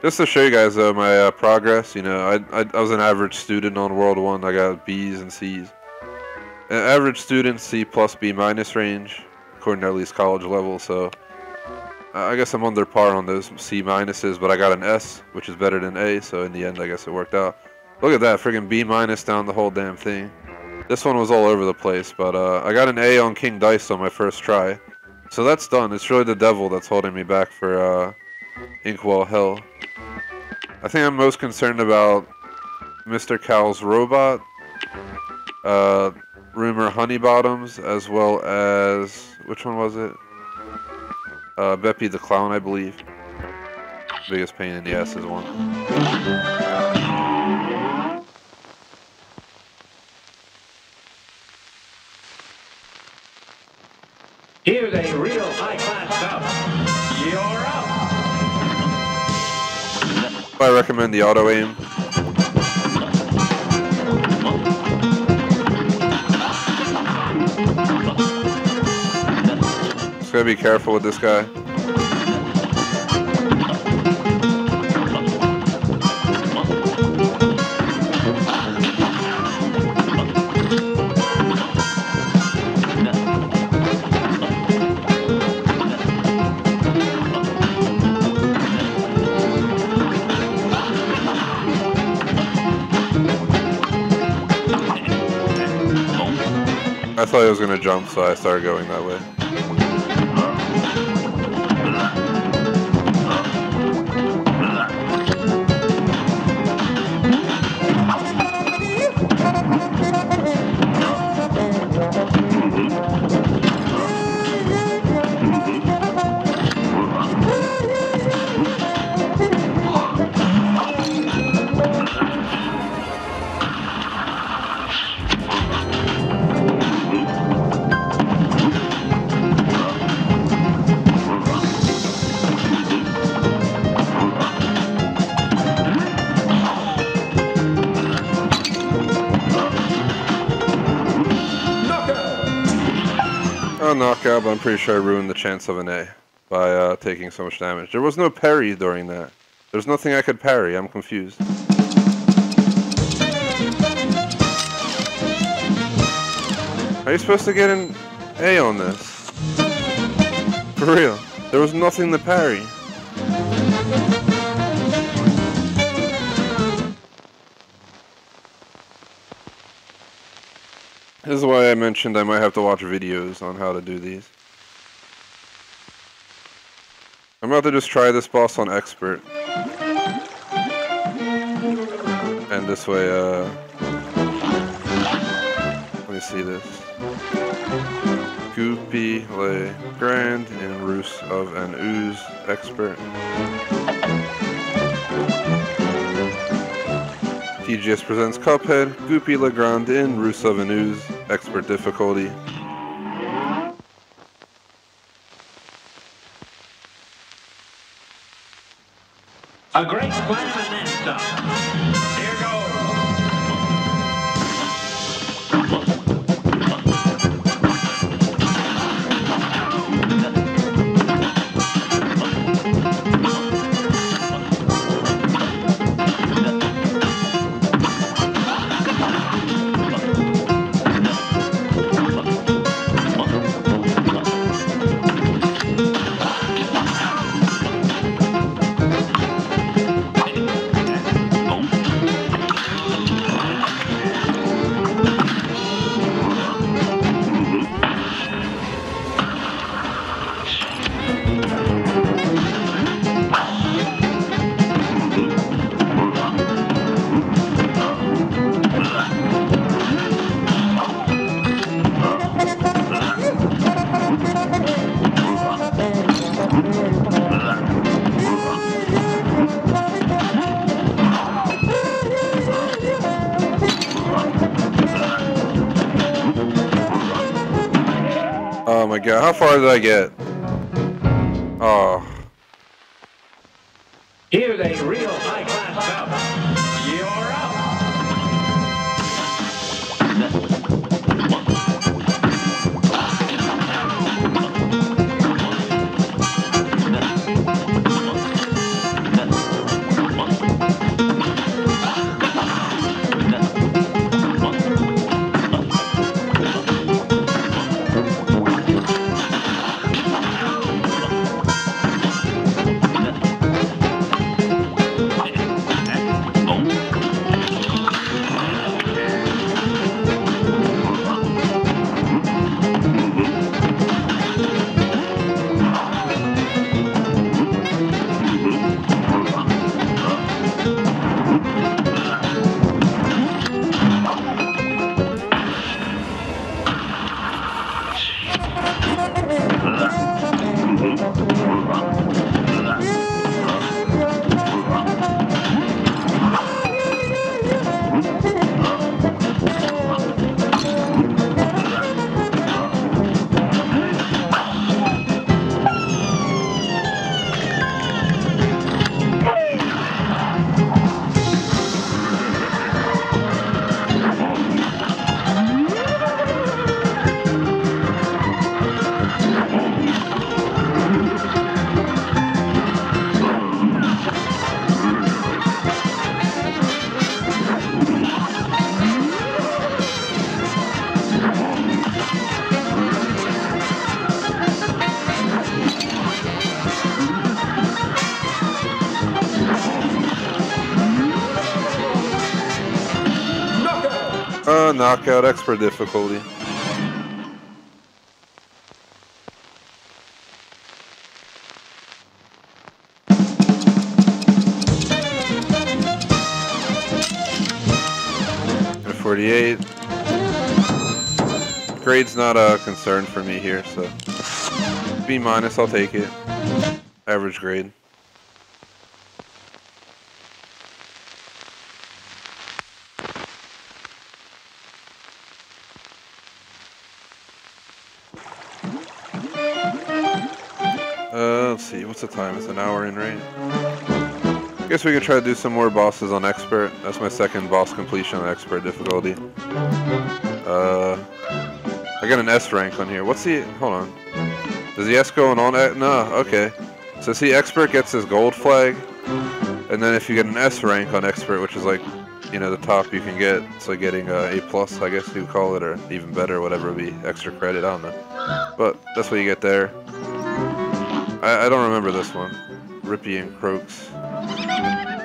Just to show you guys though my progress, you know, I was an average student on World 1. I got B's and C's. An average student, C plus B minus range, according to at least college level, so I guess I'm under par on those C minuses, but I got an S, which is better than A, so in the end I guess it worked out. Look at that, friggin' B minus down the whole damn thing. This one was all over the place, but I got an A on King Dice on my first try. So that's done. It's really the devil that's holding me back for Inkwell Hell. I think I'm most concerned about Mr. Cow's robot, Rumor Honeybottoms, as well as, which one was it? Beppy the Clown, I believe. Biggest pain in the ass is one. Here's a real high-class bout. You're up. I recommend the auto aim. Just gotta be careful with this guy. I thought he was gonna jump, so I started going that way. Knockout, but I'm pretty sure I ruined the chance of an A by taking so much damage. There was no parry during that. There's nothing I could parry. I'm confused. How are you supposed to get an A on this? For real. There was nothing to parry. This is why I mentioned I might have to watch videos on how to do these. I'm about to just try this boss on expert. And this way, let me see this. Goopy, Le Grand, and Roos of an Ooze expert. TGS presents Cuphead, Goopy Legrand in Rusev and Ooze, expert difficulty. A great slam and then some. Here goes. Oh my god, how far did I get? Oh. Here's a real high-class bout. You're up. Knockout expert difficulty. And 48. Grade's not a concern for me here, so B-, I'll take it. Average grade. Let's see, what's the time? It's an hour in, right? Guess we could try to do some more bosses on expert. That's my second boss completion on expert difficulty. I got an S rank on here. What's the, hold on. Does the S go on? No, okay. So see, expert gets his gold flag, and then if you get an S rank on expert, which is like, you know, the top you can get, it's like getting A+, I guess you would call it, or even better, whatever would be extra credit, I don't know. But that's what you get there. I don't remember this one. Rippy and Croaks.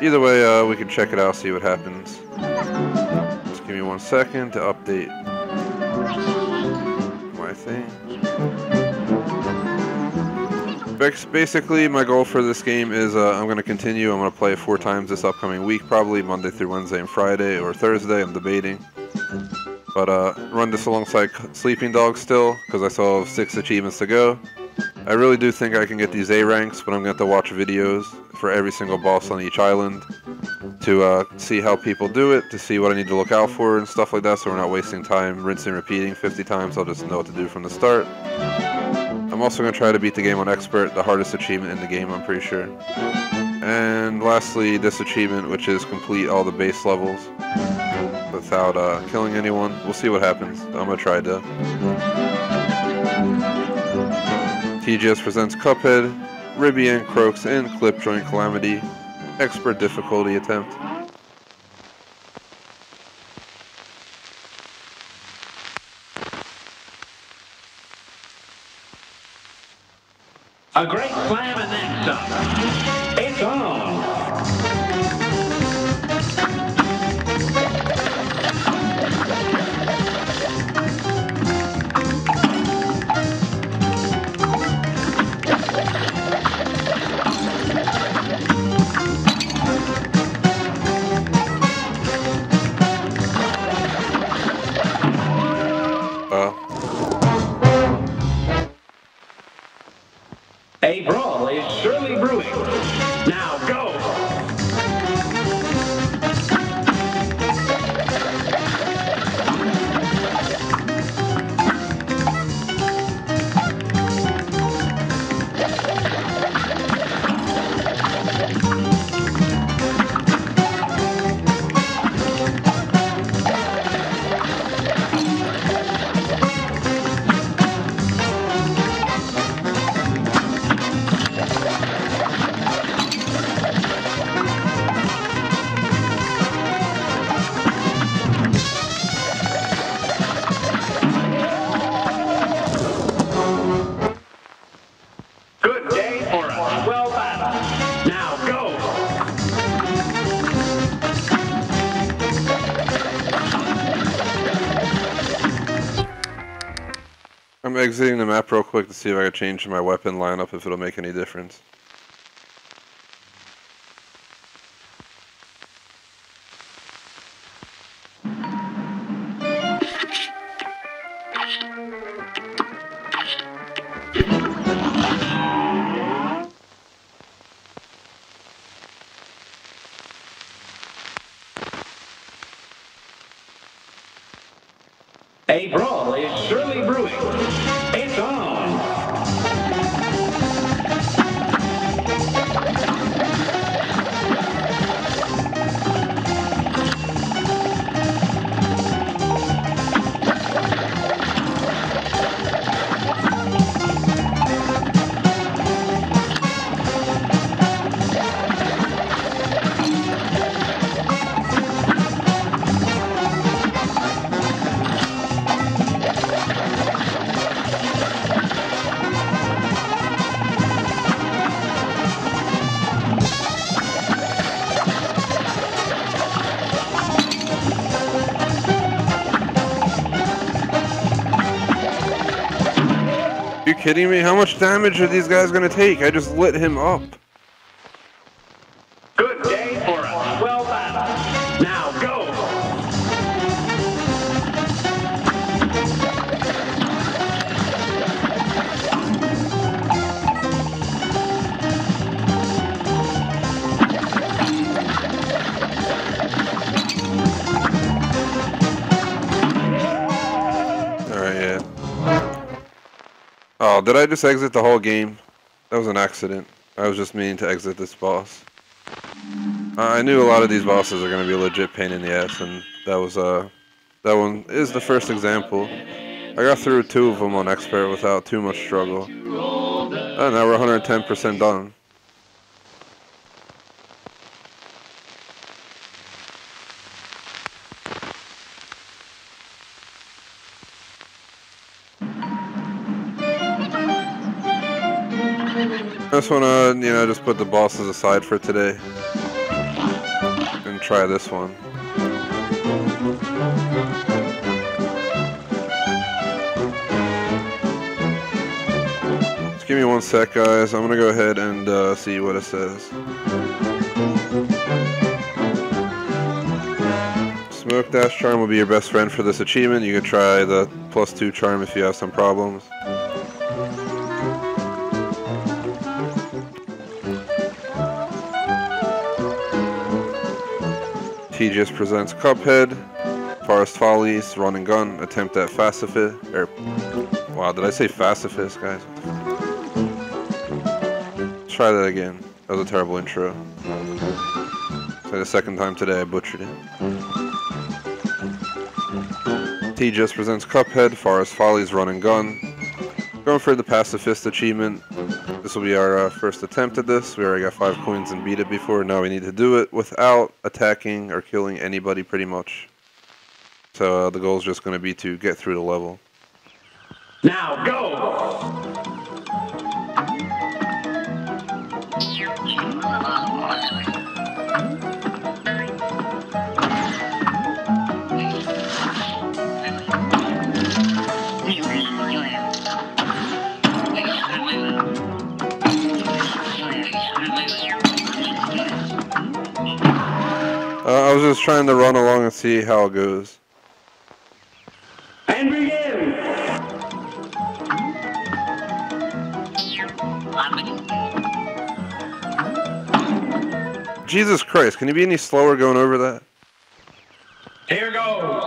Either way, we can check it out, see what happens. Just give me 1 second to update my thing. Basically, my goal for this game is I'm going to continue. I'm going to play 4 times this upcoming week, probably Monday through Wednesday and Friday, or Thursday, I'm debating. But run this alongside Sleeping Dogs still, because I still have 6 achievements to go. I really do think I can get these A ranks, but I'm going to have to watch videos for every single boss on each island. to see how people do it, to see what I need to look out for and stuff like that, so we're not wasting time rinsing and repeating 50 times. I'll just know what to do from the start. I'm also going to try to beat the game on Expert, the hardest achievement in the game, I'm pretty sure. And lastly, this achievement, which is complete all the base levels without killing anyone. We'll see what happens. I'm going to try to. TGS presents Cuphead, Ribby and Croaks, and Clip Joint Calamity. Expert difficulty attempt. A great slam and then some. It's on. A brawl is surely brewing. Now go! Good day for a swell battle. Now go! I'm exiting the map real quick to see if I can change my weapon lineup, if it'll make any difference. A brawl is surely brewing. It's on. Are you kidding me? How much damage are these guys gonna take? I just lit him up. Good day for a swell battle. Now go! Alright, yeah. Oh, did I just exit the whole game? That was an accident. I was just meaning to exit this boss. I knew a lot of these bosses are going to be a legit pain in the ass, and that one is the first example. I got through 2 of them on Expert without too much struggle. And now we're 110% done. I just want to, just put the bosses aside for today and try this one. Just give me 1 sec, guys. I'm going to go ahead and see what it says. Smoke Dash Charm will be your best friend for this achievement. You can try the +2 charm if you have some problems. TGS presents Cuphead, Forest Follies, Run and Gun, attempt at Pacifist. Wow, did I say Pacifist, guys? Let's try that again. That was a terrible intro. So the second time today I butchered it. TGS presents Cuphead, Forest Follies, Run and Gun. Going for the Pacifist achievement. This will be our first attempt at this. We already got 5 coins and beat it before. Now we need to do it without attacking or killing anybody pretty much. So the goal is just going to be to get through the level. Now go! I was just trying to run along and see how it goes. And begin! Jesus Christ, can you be any slower going over that? Here goes!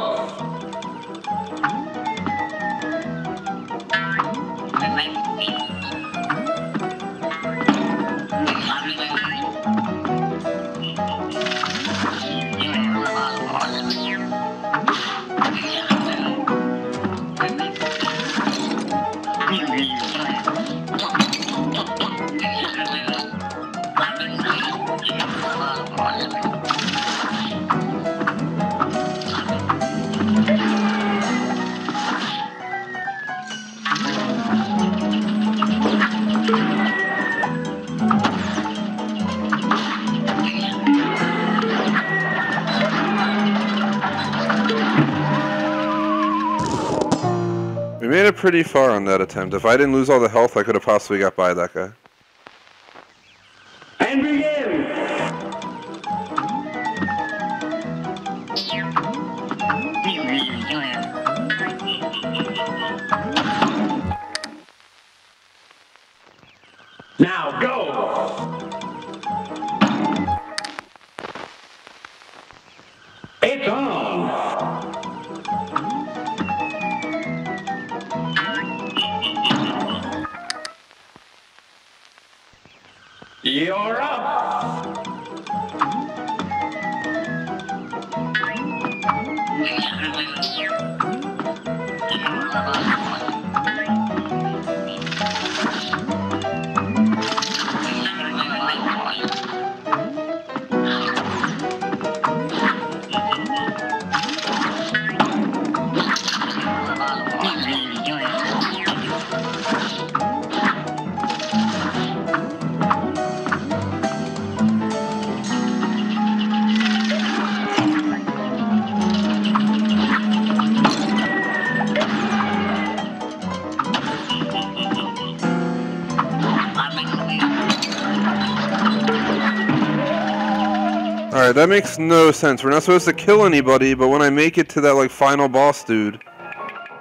We made it pretty far on that attempt. If I didn't lose all the health, I could have possibly got by that guy. And begin! Now go! It's on! You're up! Alright, that makes no sense. We're not supposed to kill anybody, but when I make it to that like final boss dude,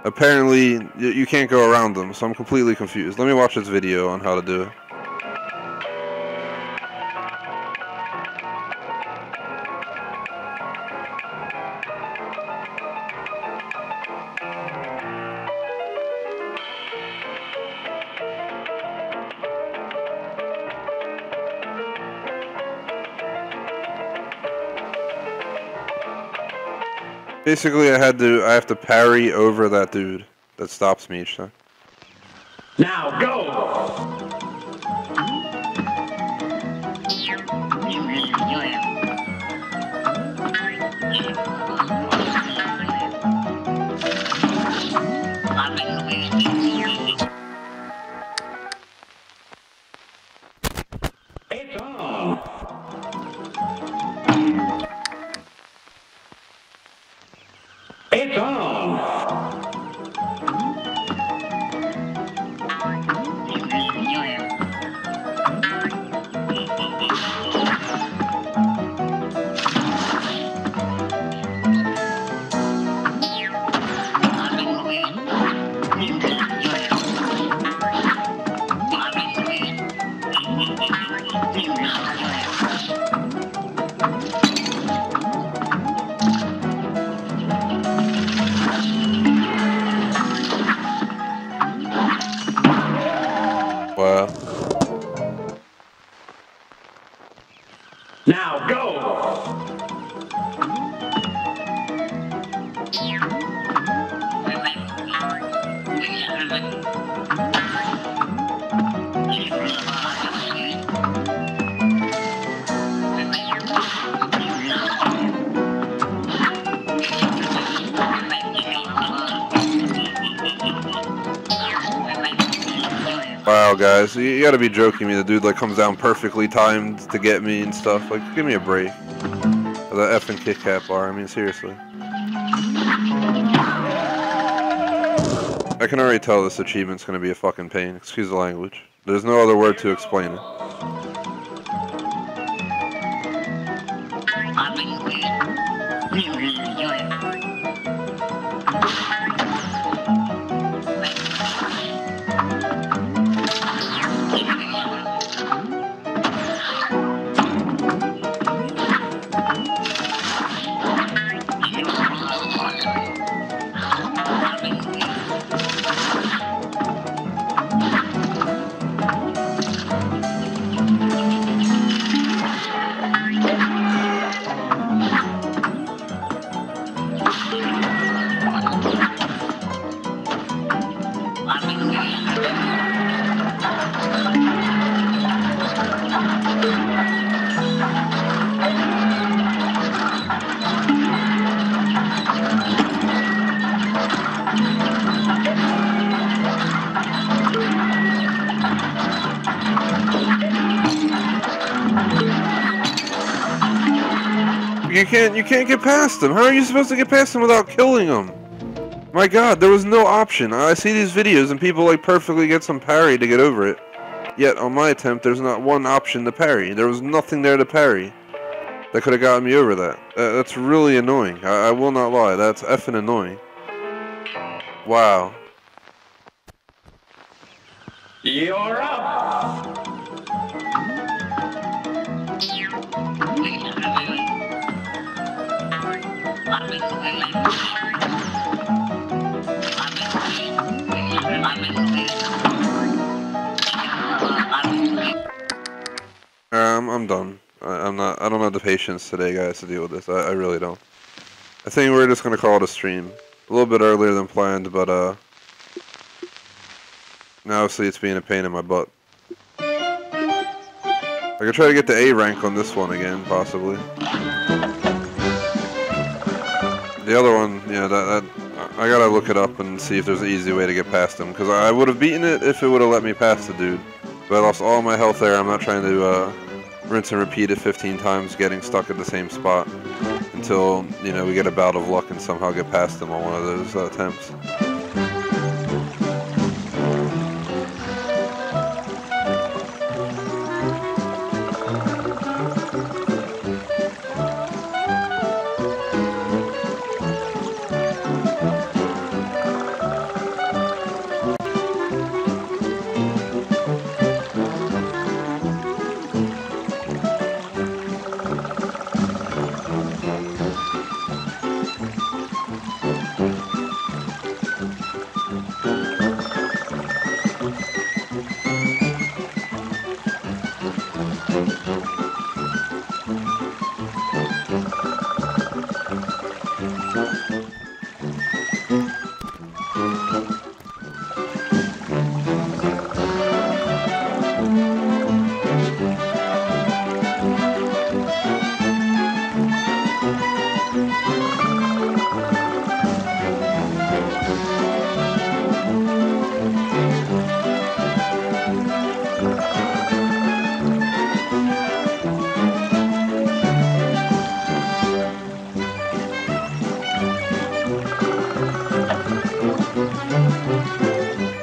apparently you can't go around them, so I'm completely confused. Let me watch this video on how to do it. Basically, I have to parry over that dude that stops me each time. Now go! It's on! It's on! Now go! Wow, guys, you gotta be joking me. The dude like comes down perfectly timed to get me and stuff. Like, give me a break. The effing Kit Kat bar. I mean, seriously. I can already tell this achievement's gonna be a fucking pain. Excuse the language. There's no other word to explain it. You can't get past them. How are you supposed to get past them without killing them? My god, there was no option. I see these videos and people like perfectly get some parry to get over it. Yet on my attempt, there's not one option to parry. There was nothing there to parry that could have gotten me over that. That's really annoying. I will not lie. That's effing annoying. Wow. You're up! I'm done. I don't have the patience today, guys, to deal with this. I really don't. I think we're just gonna call it a stream. A little bit earlier than planned, but now obviously it's being a pain in my butt. I could try to get the A rank on this one again, possibly. The other one, yeah, that I gotta look it up and see if there's an easy way to get past him, because I would have beaten it if it would have let me pass the dude. But I lost all my health there. I'm not trying to rinse and repeat it 15 times, getting stuck at the same spot until, you know, we get a bout of luck and somehow get past him on one of those attempts.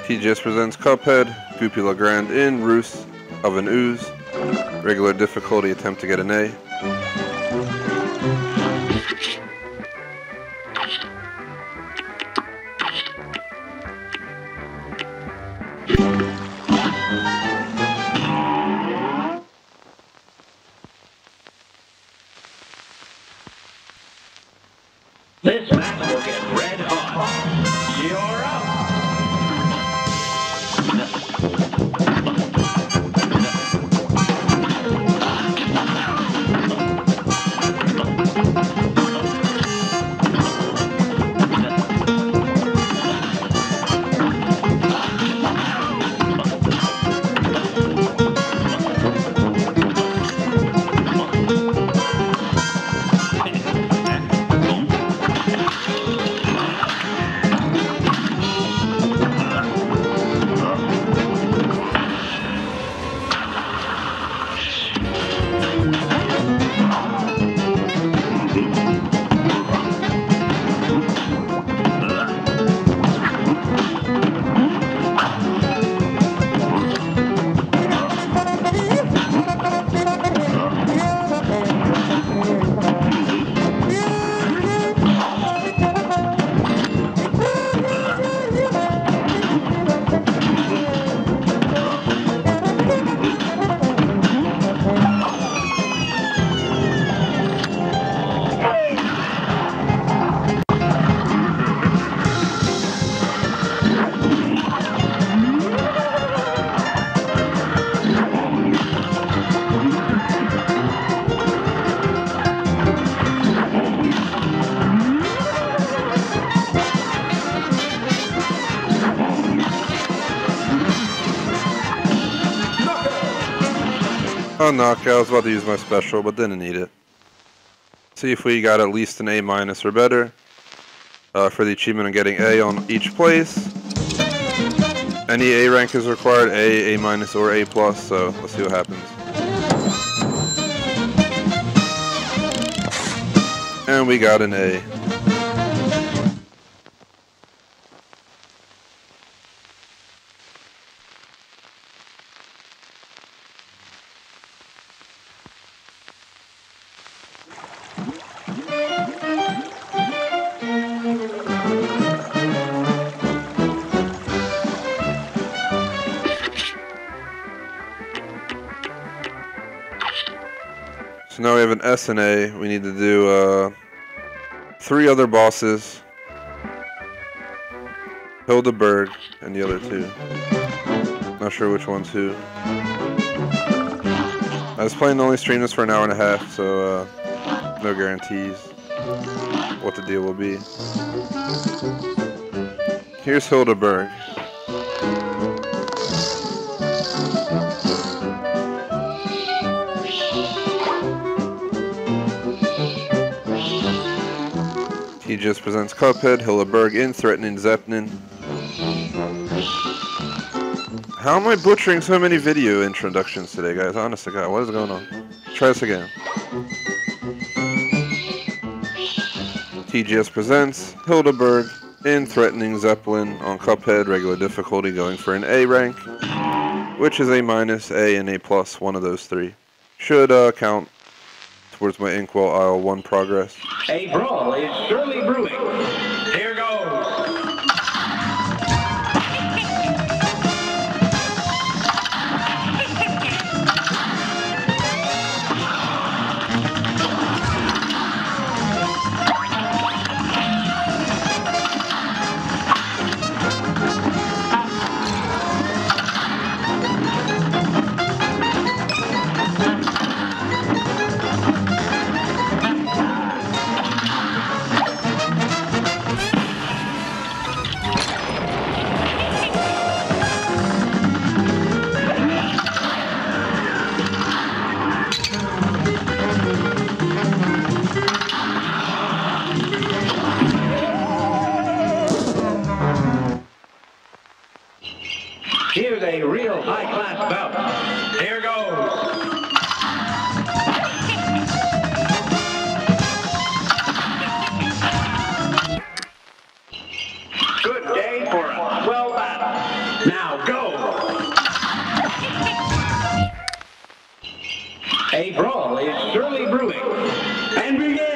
TGS presents Cuphead, Goopy Legrand in Roost of an Ooze. Regular difficulty, attempt to get an A. This match will get red hot. You're up! Oh, knock! I was about to use my special, but didn't need it. See if we got at least an A- or better for the achievement of getting A on each place. Any A rank is required, A, A-, or A+, so let's see what happens. And we got an A. So now we have an S and A. We need to do 3 other bosses. Hildeberg and the other 2. Not sure which one's who. I was planning to only stream this for an hour and a half, so no guarantees what the deal will be. Here's Hildeberg. He just presents Cuphead, Hildeberg in Threatening Zeppelin. How am I butchering so many video introductions today, guys? Honest to God, what is going on? Try this again. TGS presents Hildeberg in Threatening Zeppelin on Cuphead, regular difficulty, going for an A rank, which is A-, A, and A+, one of those 3. Should count towards my Inkwell Isle 1 progress. A brawl is surely brewing. Here goes. Here's a real high-class bout. Here goes. Good day for a swell battle. Now go. A brawl is surely brewing. And begin.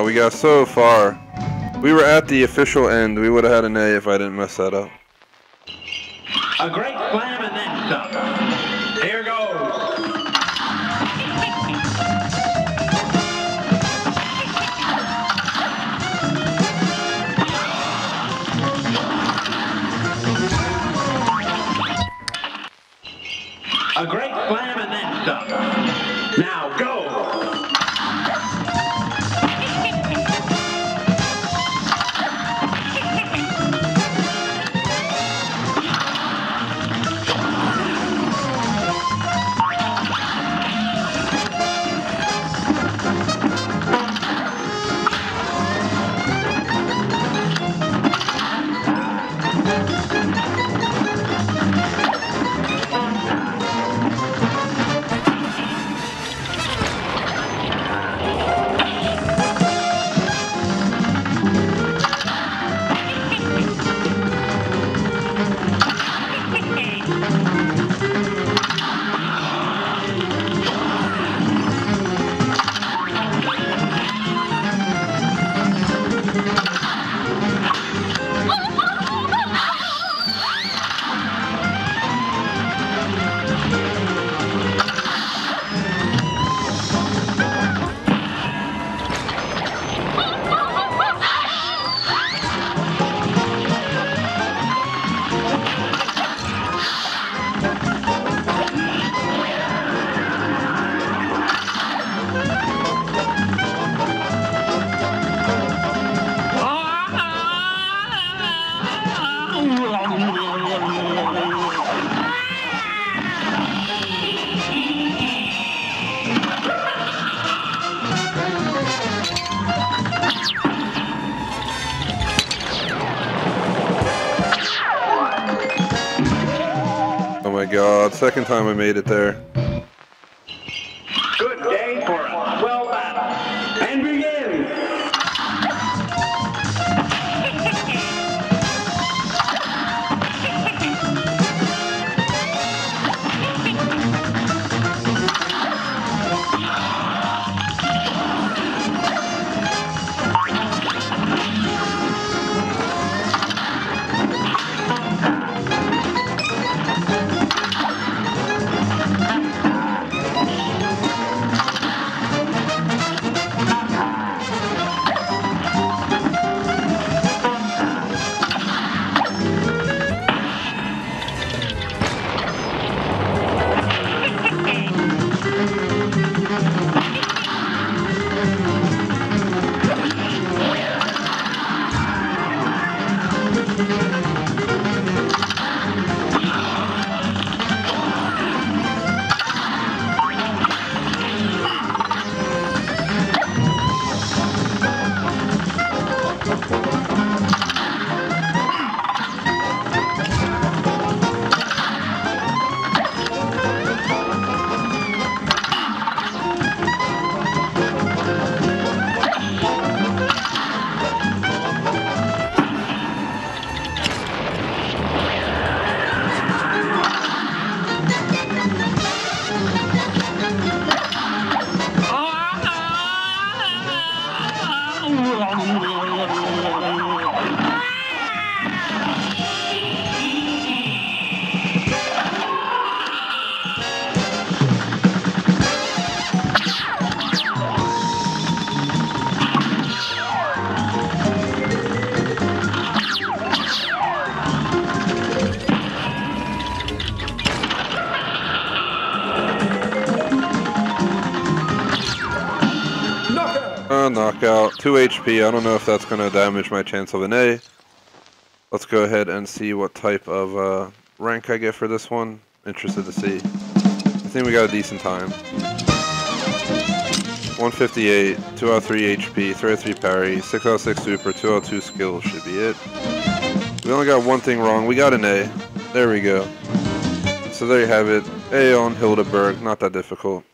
We got so far. We were at the official end. We would have had an A if I didn't mess that up. A great slam and then Second time I made it there. Good day for a swell battle. And begin. Knockout, 2 HP. I don't know if that's going to damage my chance of an A. Let's go ahead and see what type of rank I get for this one. Interested to see. I think we got a decent time. 158, 2 out of 3 HP, 3 out of 3 parry, 6 out of 6 super, 2 out of 2 skill should be it. We only got one thing wrong. We got an A. There we go. So there you have it. A on Hildeberg. Not that difficult.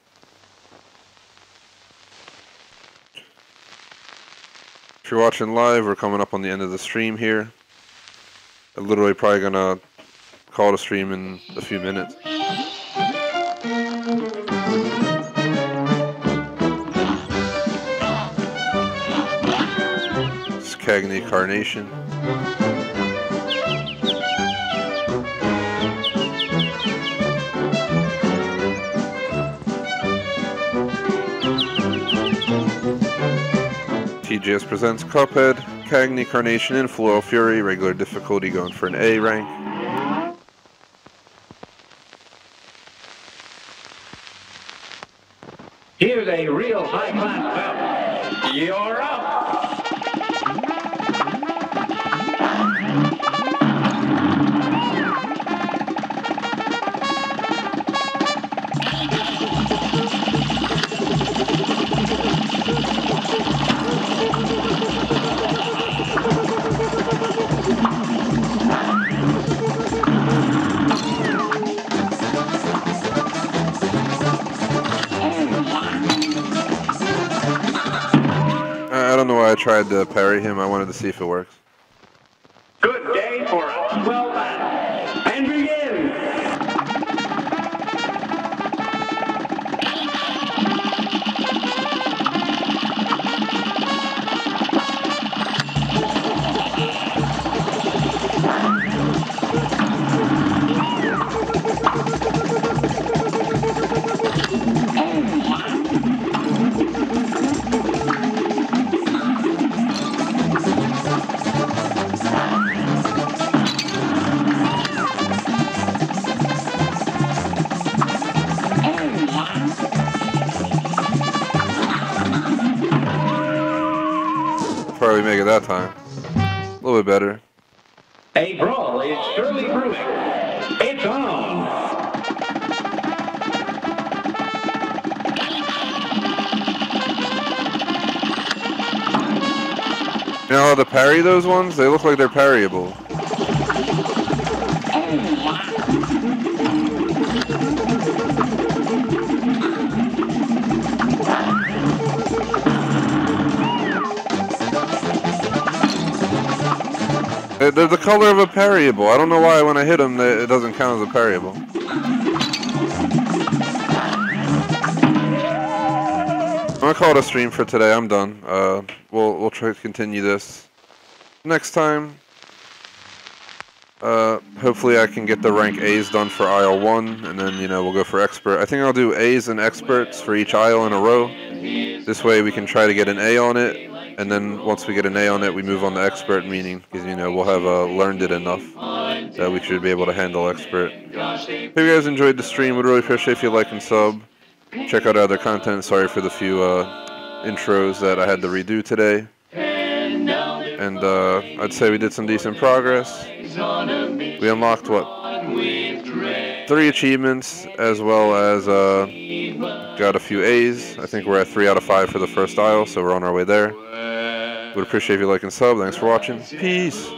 If you're watching live, we're coming up on the end of the stream here. I'm literally probably gonna call the stream in a few minutes. It's Cagney Carnation. TGS presents Cuphead, Cagney Carnation, and Floral Fury. Regular difficulty going for an A rank. Here's a real high-class belt. You're up. I don't know why I tried to parry him. I wanted to see if it works. Good day for a swell battle. And begin. Probably make it that time. A little bit better. A brawl is surely brewing. It's on. You know how to parry those ones? They look like they're parryable. They're the color of a parryable. I don't know why when I hit them, it doesn't count as a parryable. I'm gonna call it a stream for today. I'm done. We'll try to continue this next time. Hopefully I can get the rank A's done for aisle 1, and then, you know, we'll go for expert. I think I'll do A's and experts for each aisle in a row. This way we can try to get an A on it, and then once we get an A on it, we move on to expert, meaning, because, you know, we'll have learned it enough that we should be able to handle expert. Hope you guys enjoyed the stream. Would really appreciate if you like and sub. Check out other content. Sorry for the few intros that I had to redo today. And I'd say we did some decent progress. We unlocked, what, 3 achievements, as well as got a few A's. I think we're at 3 out of 5 for the first aisle, so we're on our way there. Would appreciate if you like and sub. Thanks for watching. Peace.